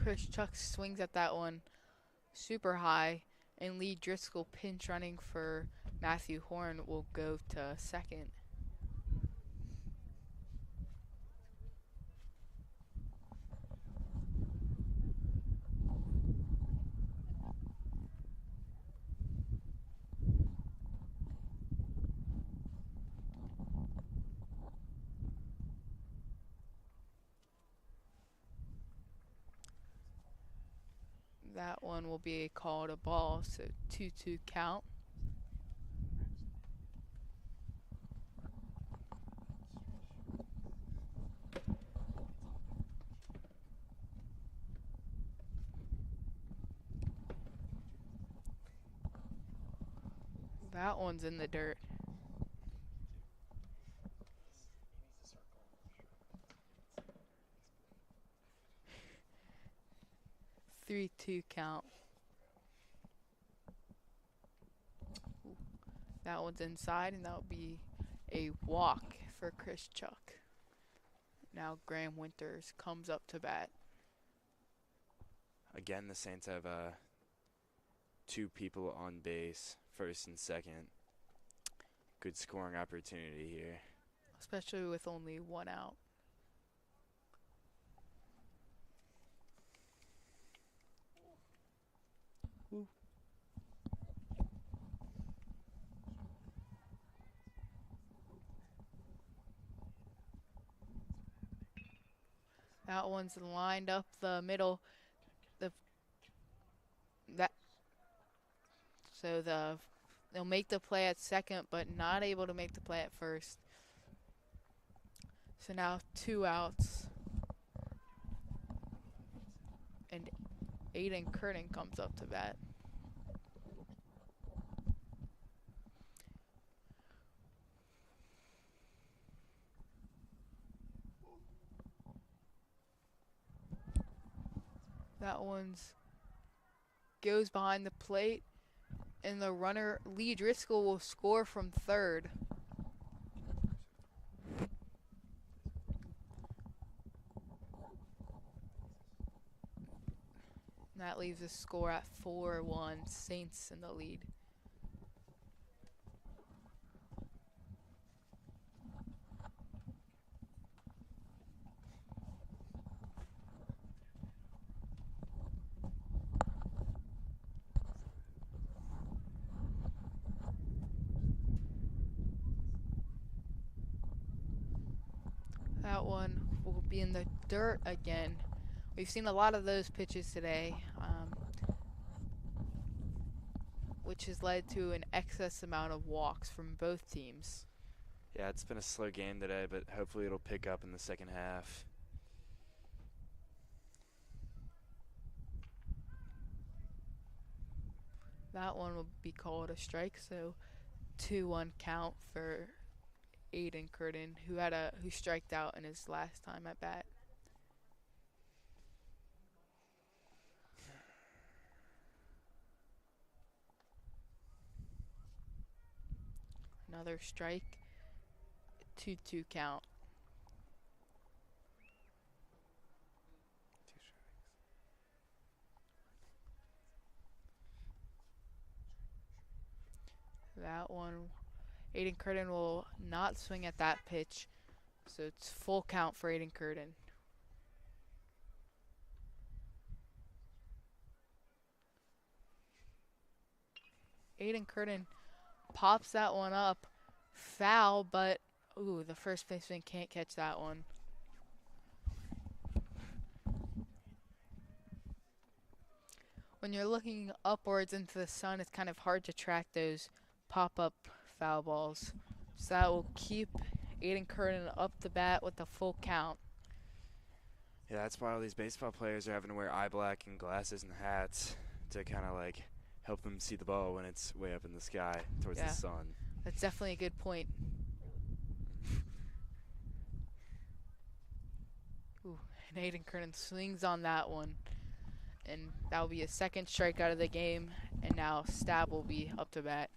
Chris Chuck swings at that one super high, and Lee Driscoll, pinch running for Matthew Horn, will go to second. That one will be called a ball, so 2-2 count. That one's in the dirt. 3-2 count. Ooh. That one's inside, and that'll be a walk for Chris Chuck. Now Graham Winters comes up to bat. Again, the Saints have two people on base, first and second. Good scoring opportunity here. Especially with only one out. Ooh. That one's lined up the middle. They'll make the play at second, but not able to make the play at first. So now 2 outs. And Aiden Curtin comes up to bat. That one's goes behind the plate, and the runner Lee Driscoll will score from third. And that leaves the score at 4-1, Saints in the lead. That one will be in the dirt again. We've seen a lot of those pitches today, which has led to an excess amount of walks from both teams. Yeah, it's been a slow game today, but hopefully it'll pick up in the second half. That one will be called a strike, so 2-1 count for Aiden Curtin, who striked out in his last time at bat. Another strike, 2-2 count. That one, Aiden Curtin will not swing at that pitch, so it's full count for Aiden Curtin. Aiden Curtin pops that one up, foul, but ooh, the first baseman can't catch that one. When you're looking upwards into the sun, it's kind of hard to track those pop-up foul balls. So that will keep Aiden Curtin up the bat with a full count. Yeah, that's why all these baseball players are having to wear eye black and glasses and hats to kind of like help them see the ball when it's way up in the sky towards the sun. That's definitely a good point. Ooh, and Aiden Curtin swings on that one. And that will be a second strikeout of the game. And now Stab will be up to bat.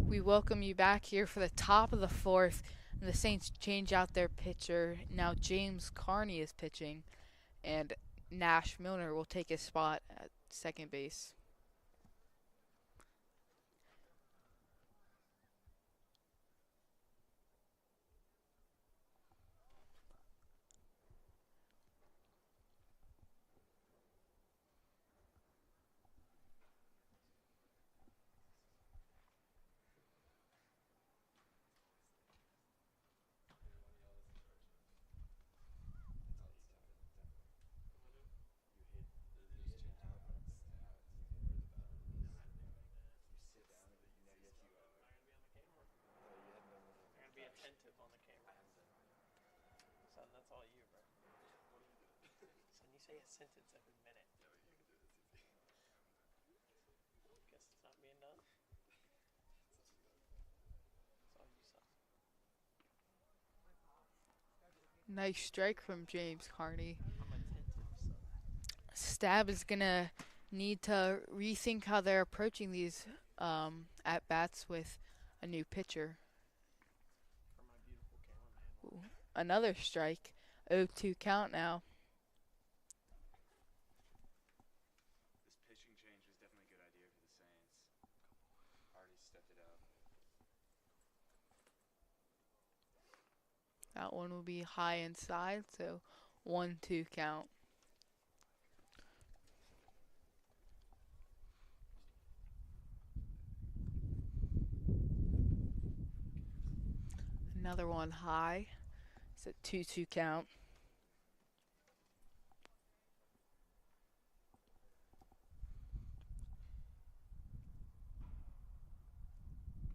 We welcome you back here for the top of the fourth. And the Saints change out their pitcher. Now James Carney is pitching, and Nash Milner will take his spot at second base. Nice strike from James Carney. Stab is going to need to rethink how they're approaching these at bats with a new pitcher. Ooh, another strike. 0-2 count now. This pitching change was definitely a good idea for the Saints. Already stepped it up. That one will be high inside, so 1-2 count. Another one high. It's a 2-2 count.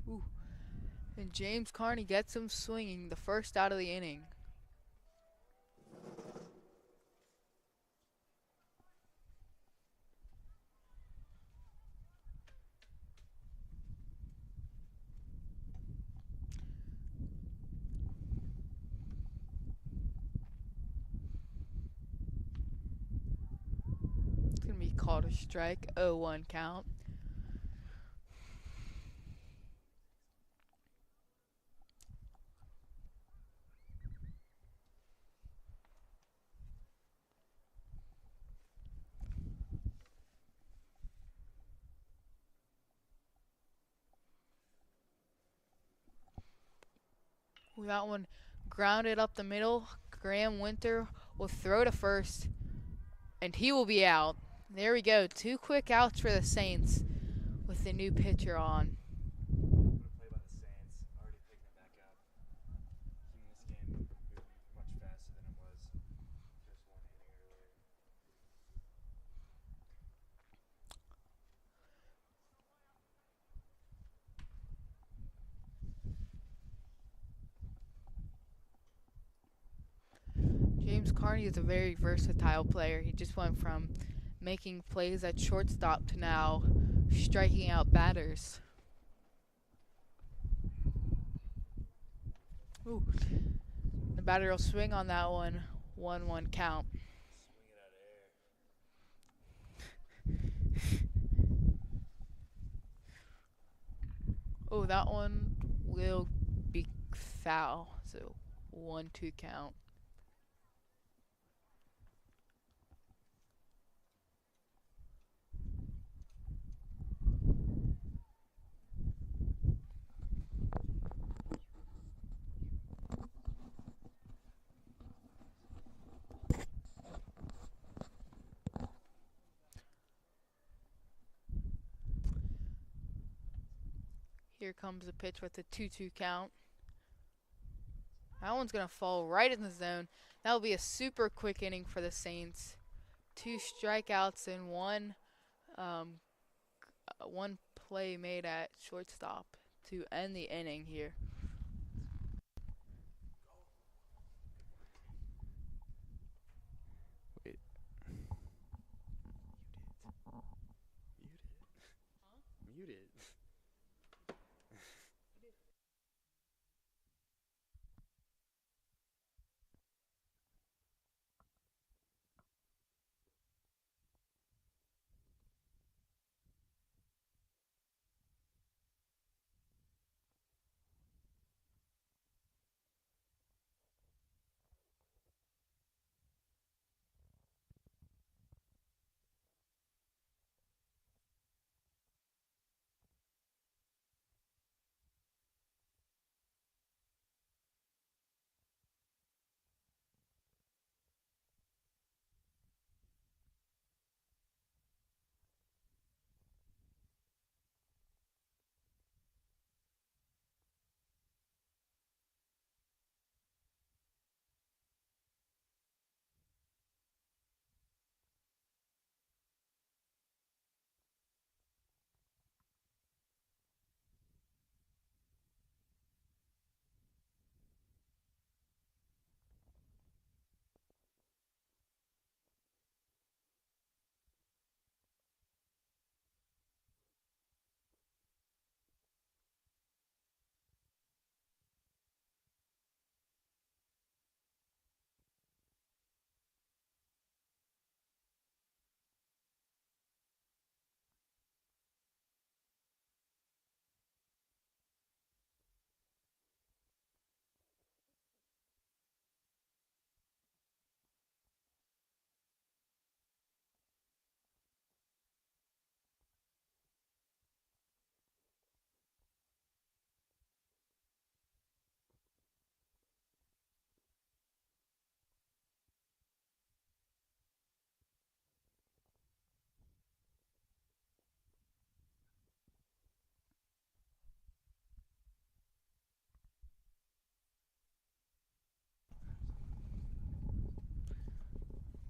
Ooh. And James Carney gets him swinging, the first out of the inning. It's going to be called a strike. 0-1 count. Ooh, that one grounded up the middle. Graham Winter will throw to first, and he will be out. There we go. 2 quick outs for the Saints with the new pitcher on. What a play by the Saints. Already picking it back up. Keeping this game moving much faster than it was just one inning earlier. James Carney is a very versatile player. He just went from making plays at shortstop to now striking out batters. Ooh. The batter will swing on that one. 1-1 count. Swing it out of air. Oh, that one will be foul. So 1-2 count. Here comes the pitch with a 2-2 count. That one's going to fall right in the zone. That'll be a super quick inning for the Saints. 2 strikeouts and one play made at shortstop to end the inning here. Wait. Mute it.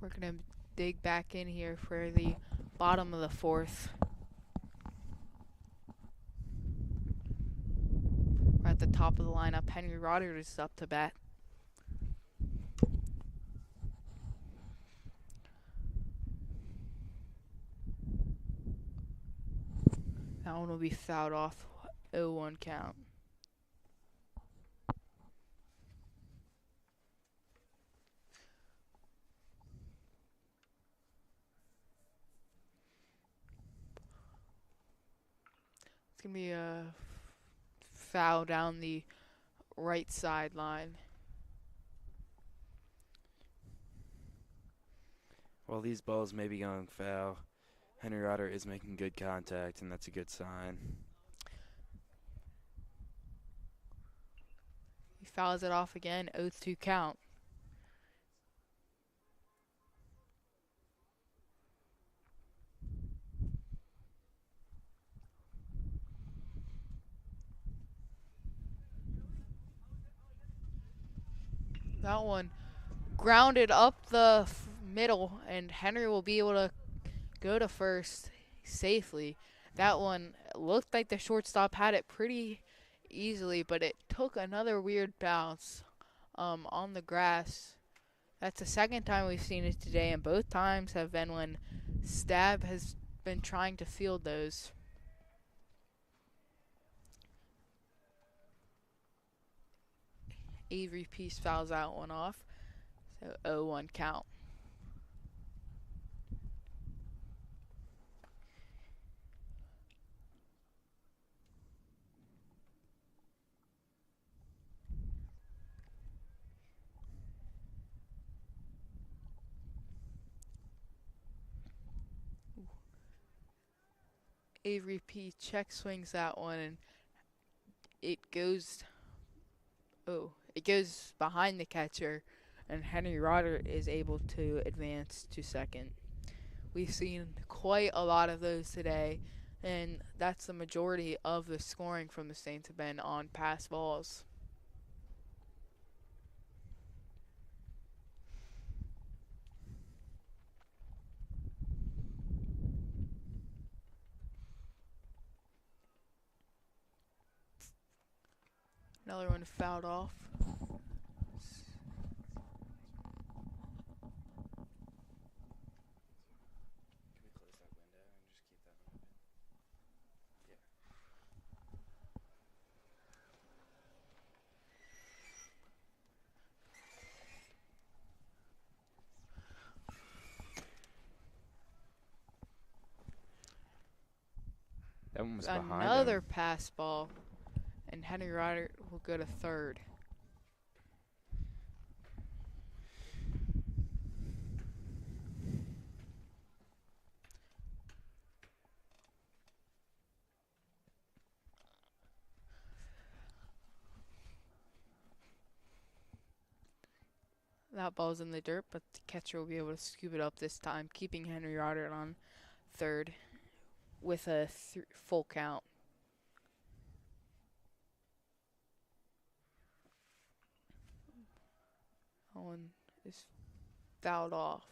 We're going to dig back in here for the bottom of the fourth. We're at the top of the lineup. Henry Rodder is up to bat. That one will be fouled off. 0-1 count. It's going to be a foul down the right sideline. While these balls may be going foul, Henry Rodder is making good contact, and that's a good sign. He fouls it off again. 0-2 count. That one grounded up the middle, and Henry will be able to go to first safely. That one looked like the shortstop had it pretty easily, but it took another weird bounce on the grass. That's the second time we've seen it today, and both times have been when Stab has been trying to field those. Avery Peace fouls that one off. So 0-1 count. Avery P check swings that one, and it goes behind the catcher, and Henry Rodder is able to advance to second. We've seen quite a lot of those today, and that's the majority of the scoring from the Saints have been on pass balls. Another one fouled off. That one was behind Another him. pass ball, and Henry Rodder will go to third. That ball's in the dirt, but the catcher will be able to scoop it up this time, keeping Henry Rodder on third with a full count. That one is fouled off.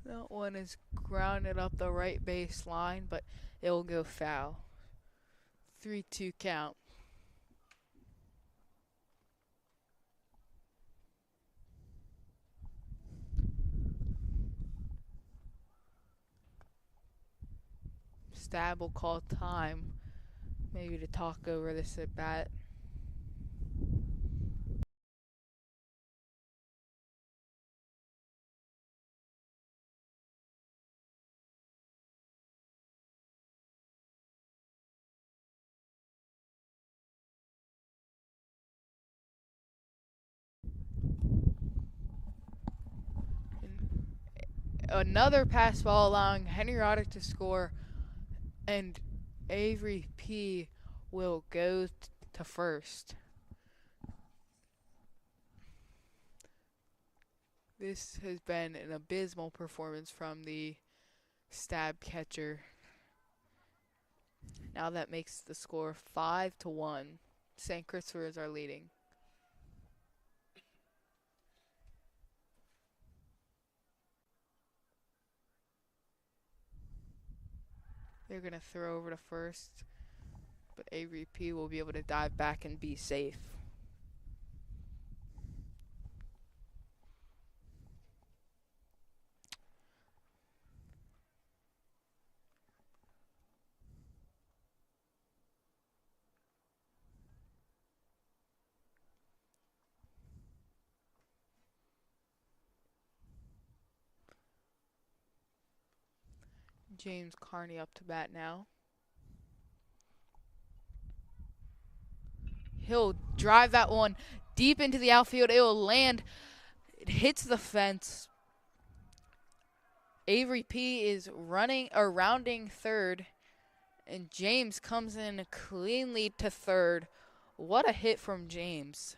That one is grounded up the right baseline, but it will go foul. 3-2 count. Stab will call time, maybe to talk over this at bat. Another pass ball allowing Henry Rodder to score, and Avery P will go to first. This has been an abysmal performance from the Stab catcher. Now that makes the score 5-1. St. Christopher's are leading. They're going to throw over to first, but Avery P will be able to dive back and be safe. James Carney up to bat now. He'll drive that one deep into the outfield. It will land. It hits the fence. Avery P is rounding third, and James comes in cleanly to third. What a hit from James.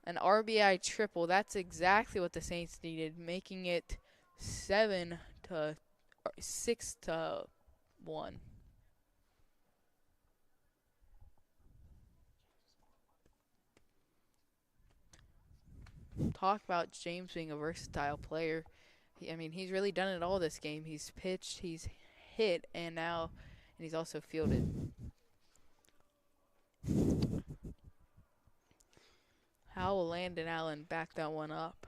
An RBI triple. That's exactly what the Saints needed, making it 6-1. Talk about James being a versatile player. He's really done it all this game. He's pitched, he's hit, and he's also fielded. How will Landon Allen back that one up?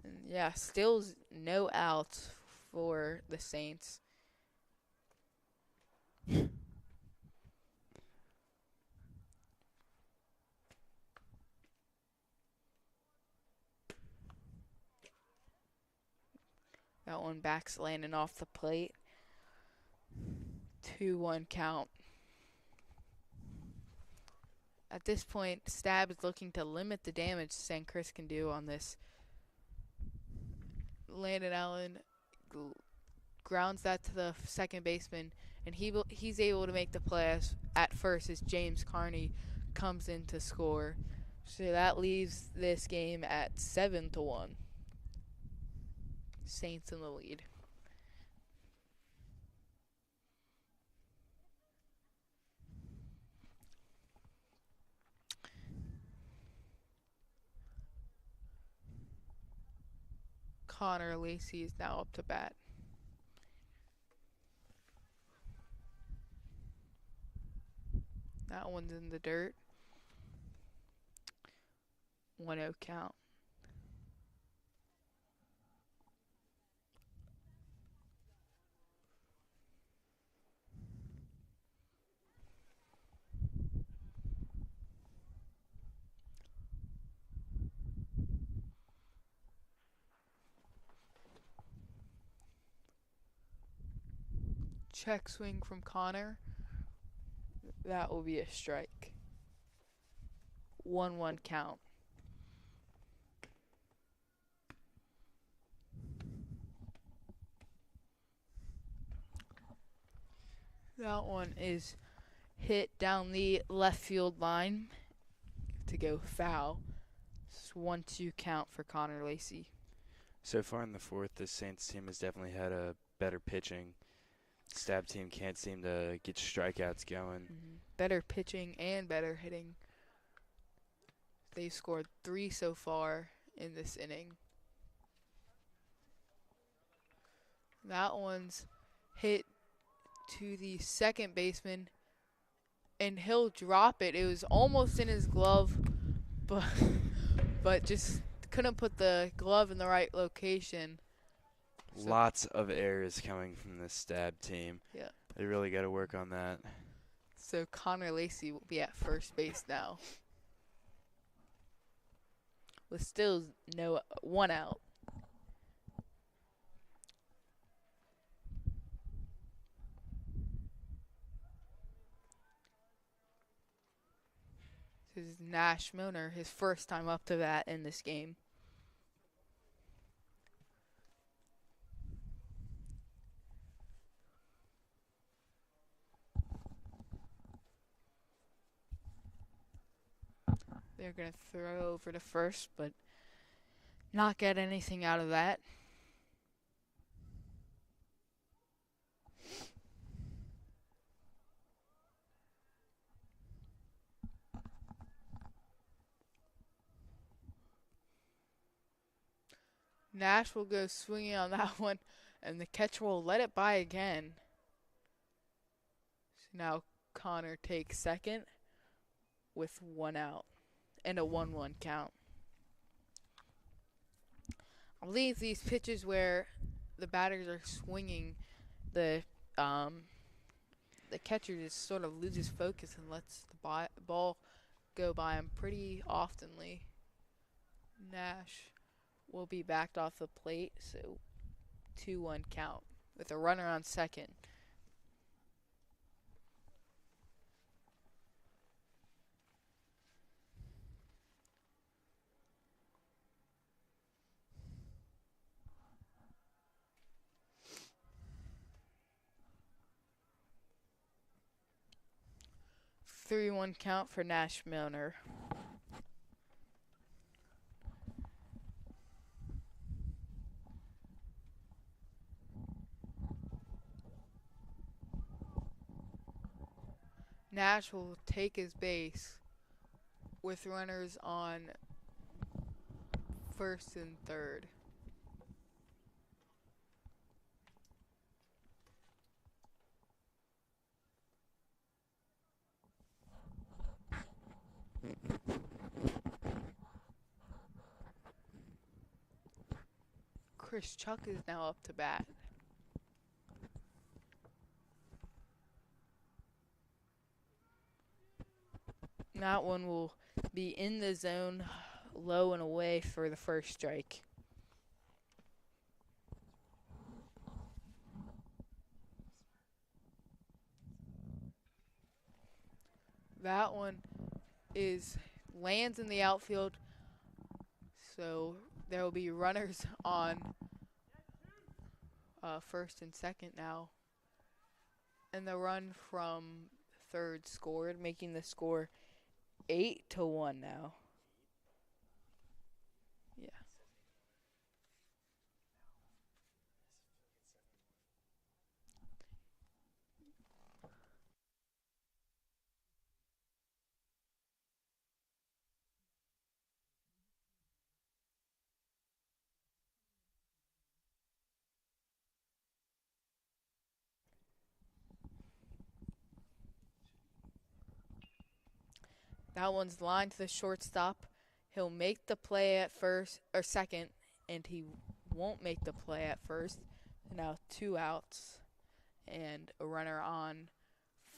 And yeah, still no outs for the Saints. That one backs Landon off the plate. 2-1 count. At this point, Stab is looking to limit the damage St. Chris can do on this. Landon Allen grounds that to the second baseman, and he's able to make the play at first as James Carney comes in to score. So that leaves this game at 7-1. Saints in the lead. Connor Lacey is now up to bat. That one's in the dirt. 1-0 count. Check swing from Connor. That will be a strike. 1-1 count. That one is hit down the left field line to go foul. It's 1-2 count for Connor Lacey. So far in the fourth, the Saints team has definitely had a better pitching. Stab team can't seem to get strikeouts going. Better pitching and better hitting. They've scored 3 so far in this inning. That one's hit to the second baseman, and he'll drop it. It was almost in his glove, but just couldn't put the glove in the right location. So lots of errors coming from this Stab team. Yeah. They really got to work on that. So Connor Lacey will be at first base now, with still no 1 out. This is Nash Moner, his first time up to bat in this game. They're going to throw over to first, but not get anything out of that. Nash will go swinging on that one, and the catcher will let it by again. So now Connor takes second with one out and a 1-1 count. I believe these pitches where the batters are swinging, the catcher just sort of loses focus and lets the ball go by him pretty oftenly. Nash will be backed off the plate, so 2-1 count with a runner on second. Three one count for Nash Milner. Nash will take his base with runners on first and third. Chris Chuck is now up to bat. That one will be in the zone, low and away for the first strike. That one lands in the outfield, so there will be runners on first and second now. And the run from third scored, making the score 8-1 now. Yeah. That one's lined to the shortstop. He'll make the play at first or second, and he won't make the play at first. Now 2 outs and a runner on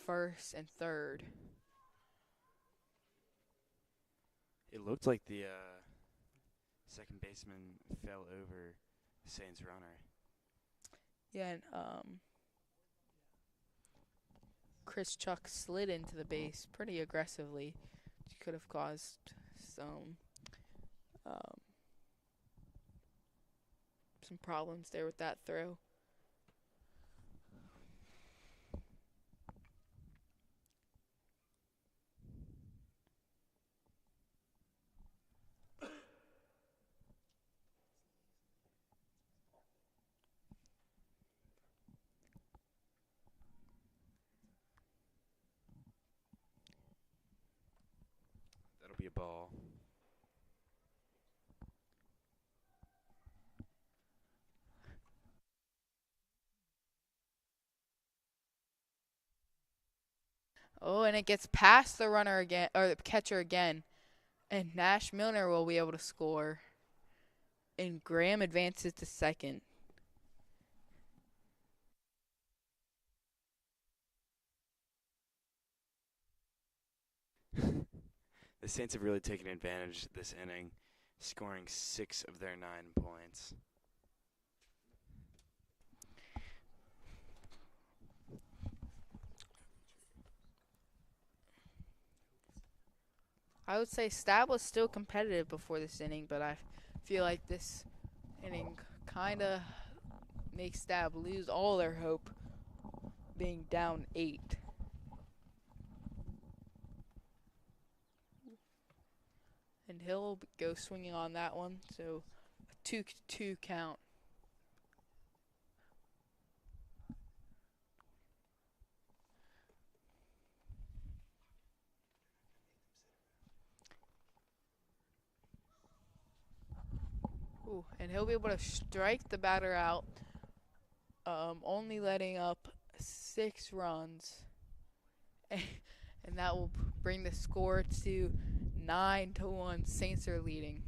first and third. It looked like the second baseman fell over the Saints runner. Yeah, and Chris Chuck slid into the base pretty aggressively, which could have caused some problems there with that throw. That'll be a ball. Oh, and it gets past the runner again, or the catcher again, and Nash Milner will be able to score. And Graham advances to second. The Saints have really taken advantage this inning, scoring 6 of their 9 points. I would say Stab was still competitive before this inning, but I feel like this inning kind of makes Stab lose all their hope, being down 8. And he'll go swinging on that one, so 2-2 count. Ooh, and he'll be able to strike the batter out, only letting up 6 runs. And that will bring the score to 9-1. Saints are leading.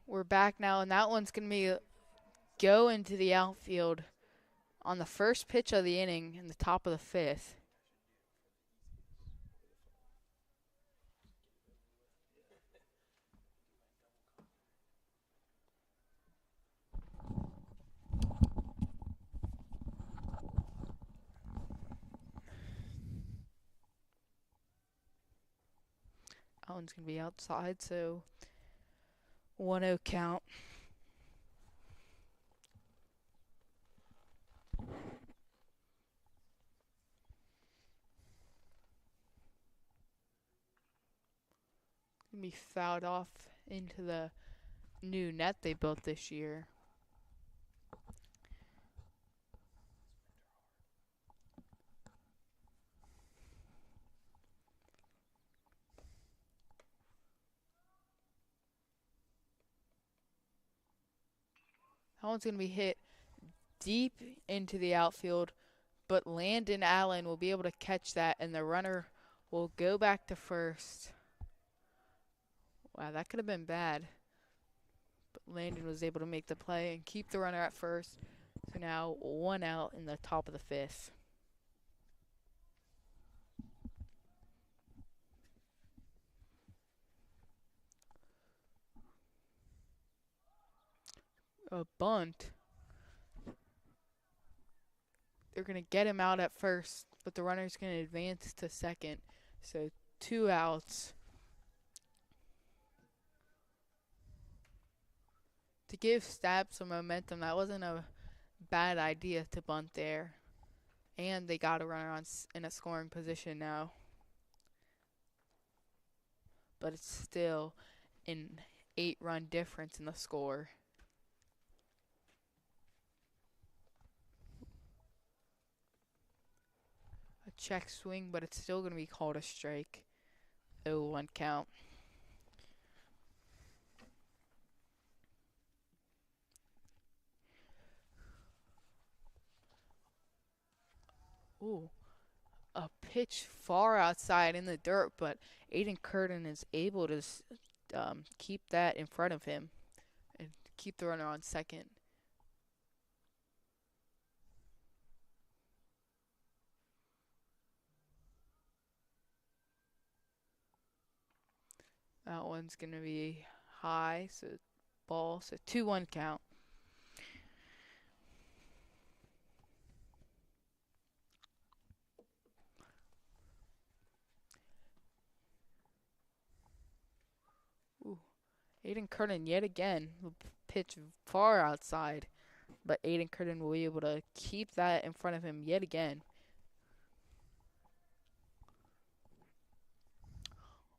We're back now, and that one's going to be go into the outfield on the first pitch of the inning in the top of the 5th. That one's going to be outside, so 1-0 count. Going to be fouled off into the new net they built this year. That one's going to be hit deep into the outfield, but Landon Allen will be able to catch that, and the runner will go back to first. Wow, that could have been bad. But Landon was able to make the play and keep the runner at first. So now 1 out in the top of the 5th. A bunt. They're going to get him out at first, but the runner's going to advance to second. So 2 outs. To give Stab some momentum, that wasn't a bad idea to bunt there. And they got a runner in a scoring position now. But it's still an 8-run difference in the score. A check swing, but it's still going to be called a strike. 0-1 count. Ooh, a pitch far outside in the dirt, but Aiden Curtin is able to keep that in front of him and keep the runner on second. That one's going to be high, so ball, so 2-1 count. Aiden Curtin yet again will pitch far outside, but Aiden Curtin will be able to keep that in front of him yet again.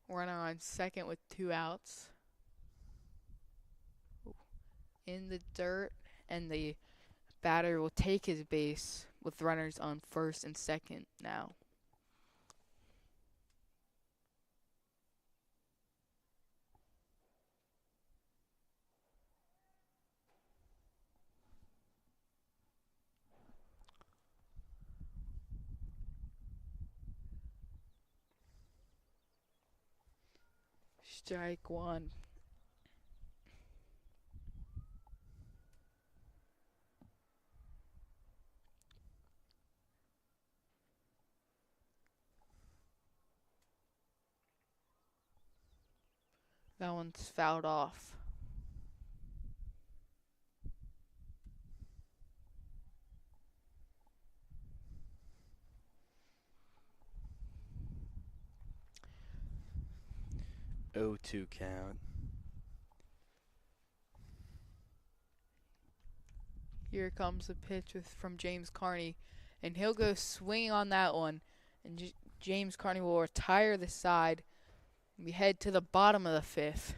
Runner on second with 2 outs. In the dirt, and the batter will take his base with runners on first and second now. Strike one. That one's fouled off. Oh, 2 count. Here comes a pitch from James Carney, and he'll go swinging on that one. And James Carney will retire the side. We head to the bottom of the 5th.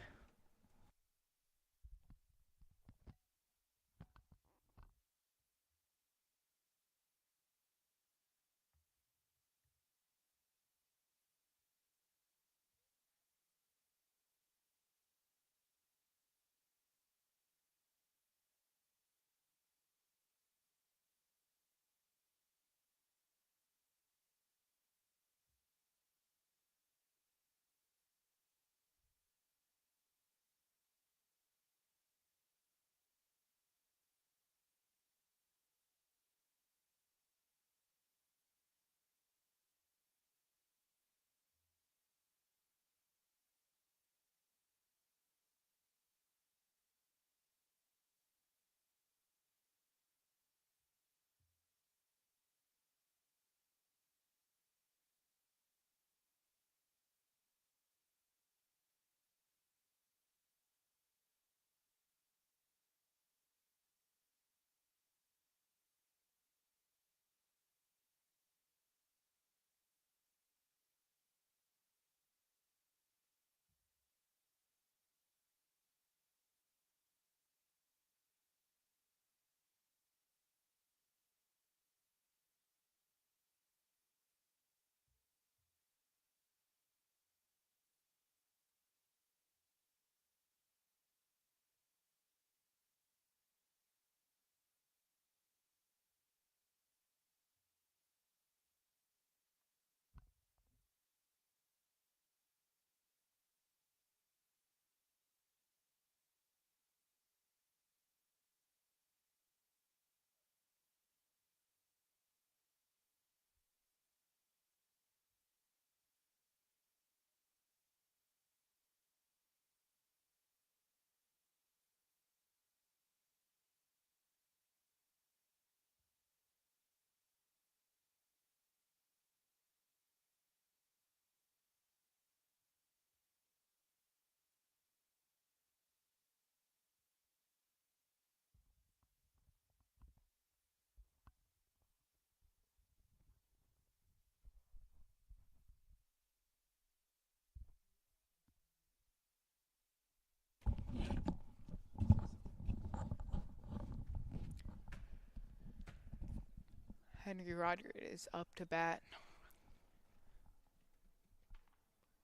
Henry Rodgers is up to bat.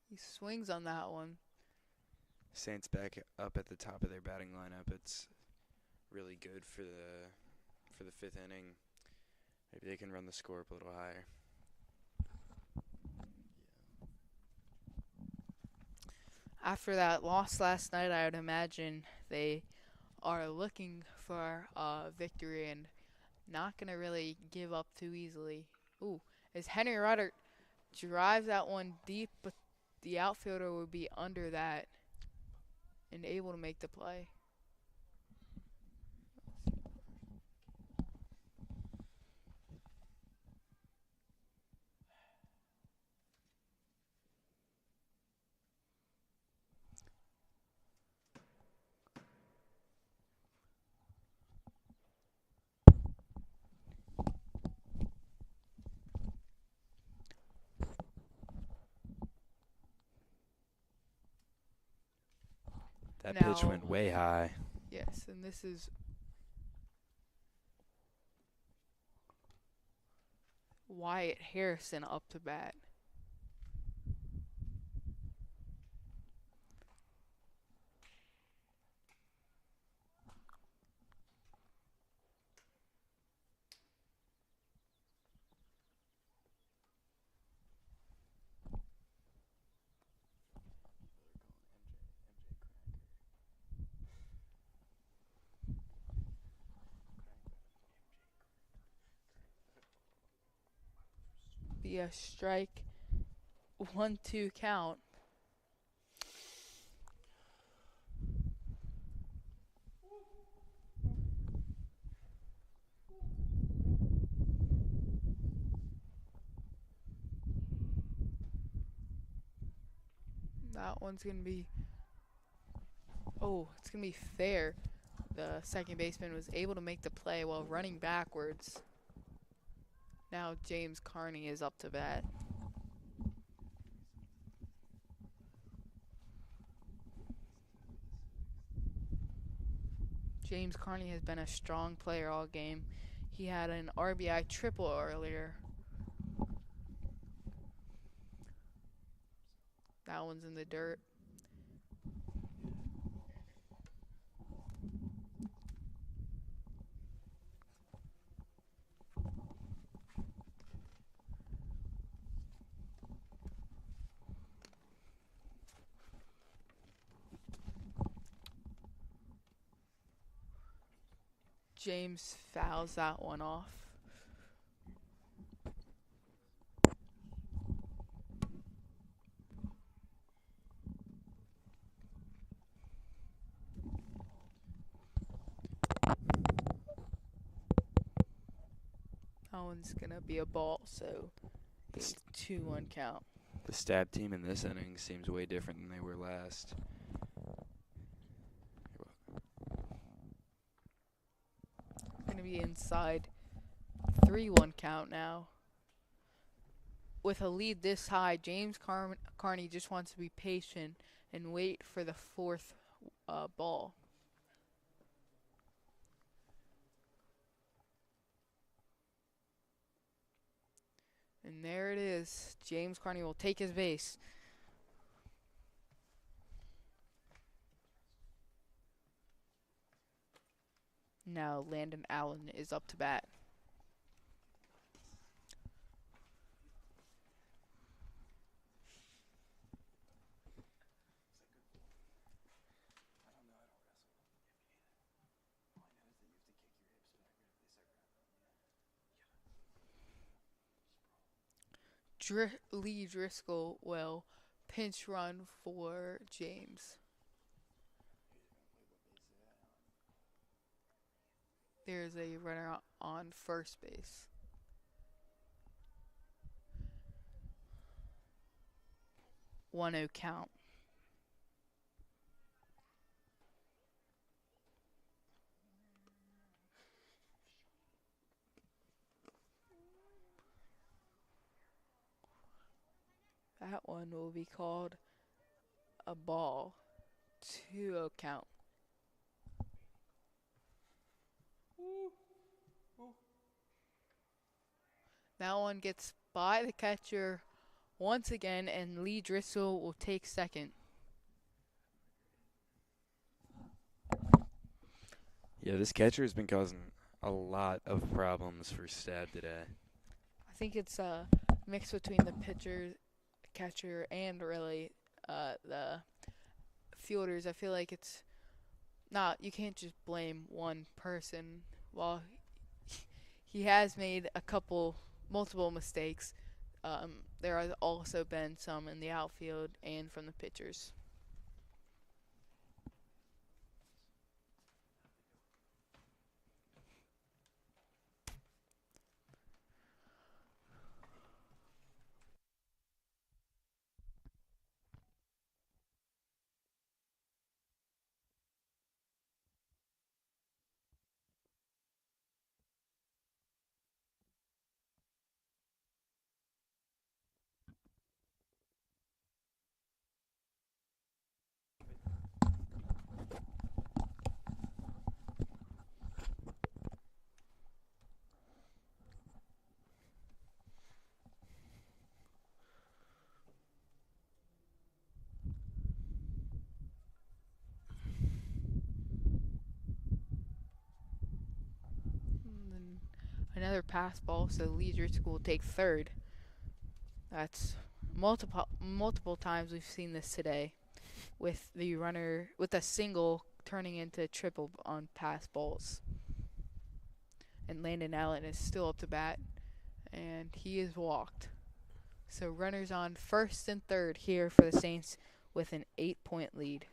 He swings on that one. Saints back up at the top of their batting lineup. It's really good for the 5th inning. Maybe they can run the score up a little higher. After that loss last night, I would imagine they are looking for a victory and not going to really give up too easily. Ooh, as Henry Rodgers drives that one deep, but the outfielder would be under that and able to make the play. That Now, pitch went way high. yes, and this is Wyatt Harrison up to bat. Be a strike, 1-2 count. That one's gonna be. Oh, it's gonna be fair. The second baseman was able to make the play while running backwards. Now James Carney is up to bat. James Carney has been a strong player all game. He had an RBI triple earlier. That one's in the dirt. James fouls that one off. That one's gonna be a ball, so it's 2-1 count. The Stab team in this inning seems way different than they were last. Gonna be inside. 3-1 count now. With a lead this high, James Carney just wants to be patient and wait for the fourth ball. And there it is. James Carney will take his base. Now Landon Allen is up to bat. Lee Driscoll will pinch run for James. There's a runner on first base. 1-0 count. That one will be called a ball. 2-0 count. That one gets by the catcher once again, and Lee Driscoll will take second. Yeah, this catcher has been causing a lot of problems for Stab today. I think it's a mix between the pitcher, catcher, and really the fielders. I feel like it's not, you can't just blame one person. While he has made multiple mistakes, there has also been some in the outfield and from the pitchers. Another pass ball, so Leisure School will take third. That's multiple times we've seen this today, with the runner with a single turning into a triple on pass balls. And Landon Allen is still up to bat, and he is walked. So runners on first and third here for the Saints with an 8-point lead.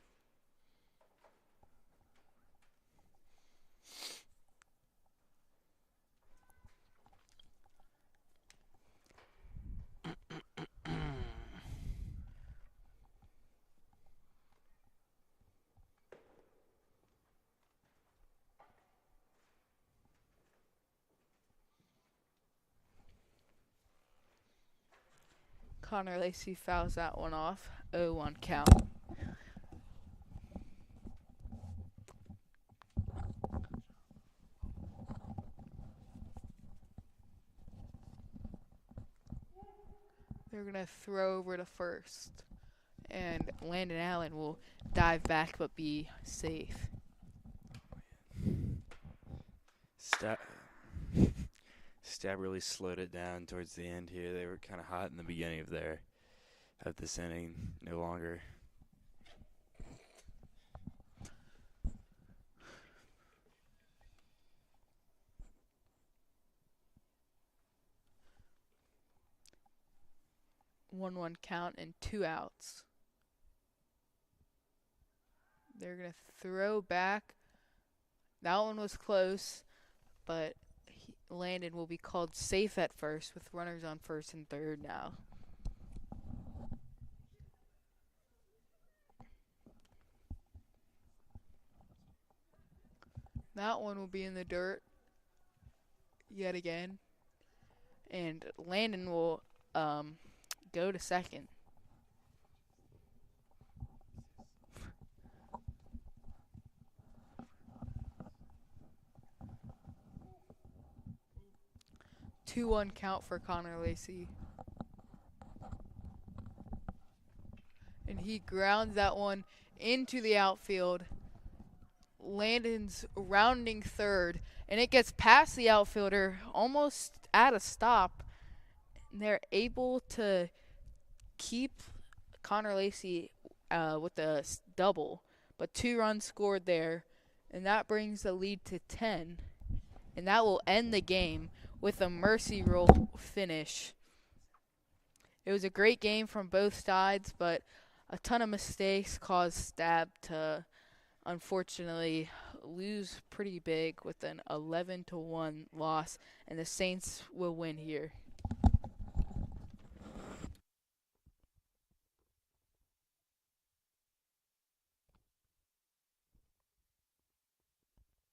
Connor Lacey fouls that one off. 0-1 count. They're going to throw over to first. And Landon Allen will dive back but be safe. Stab really slowed it down towards the end here. They were kind of hot in the beginning of this inning. No longer. One count and 2 outs. They're going to throw back. That one was close, but Landon will be called safe at first with runners on first and third now. That one will be in the dirt yet again. And Landon will go to second. Two-one count for Connor Lacey. And he grounds that one into the outfield. Landon's rounding third, and it gets past the outfielder, almost at a stop. And they're able to keep Connor Lacey with a double, but 2 runs scored there, and that brings the lead to 10. And that will end the game with a mercy rule finish. It was a great game from both sides, but a ton of mistakes caused Stab to unfortunately lose pretty big with an 11-1 loss, and the Saints will win here.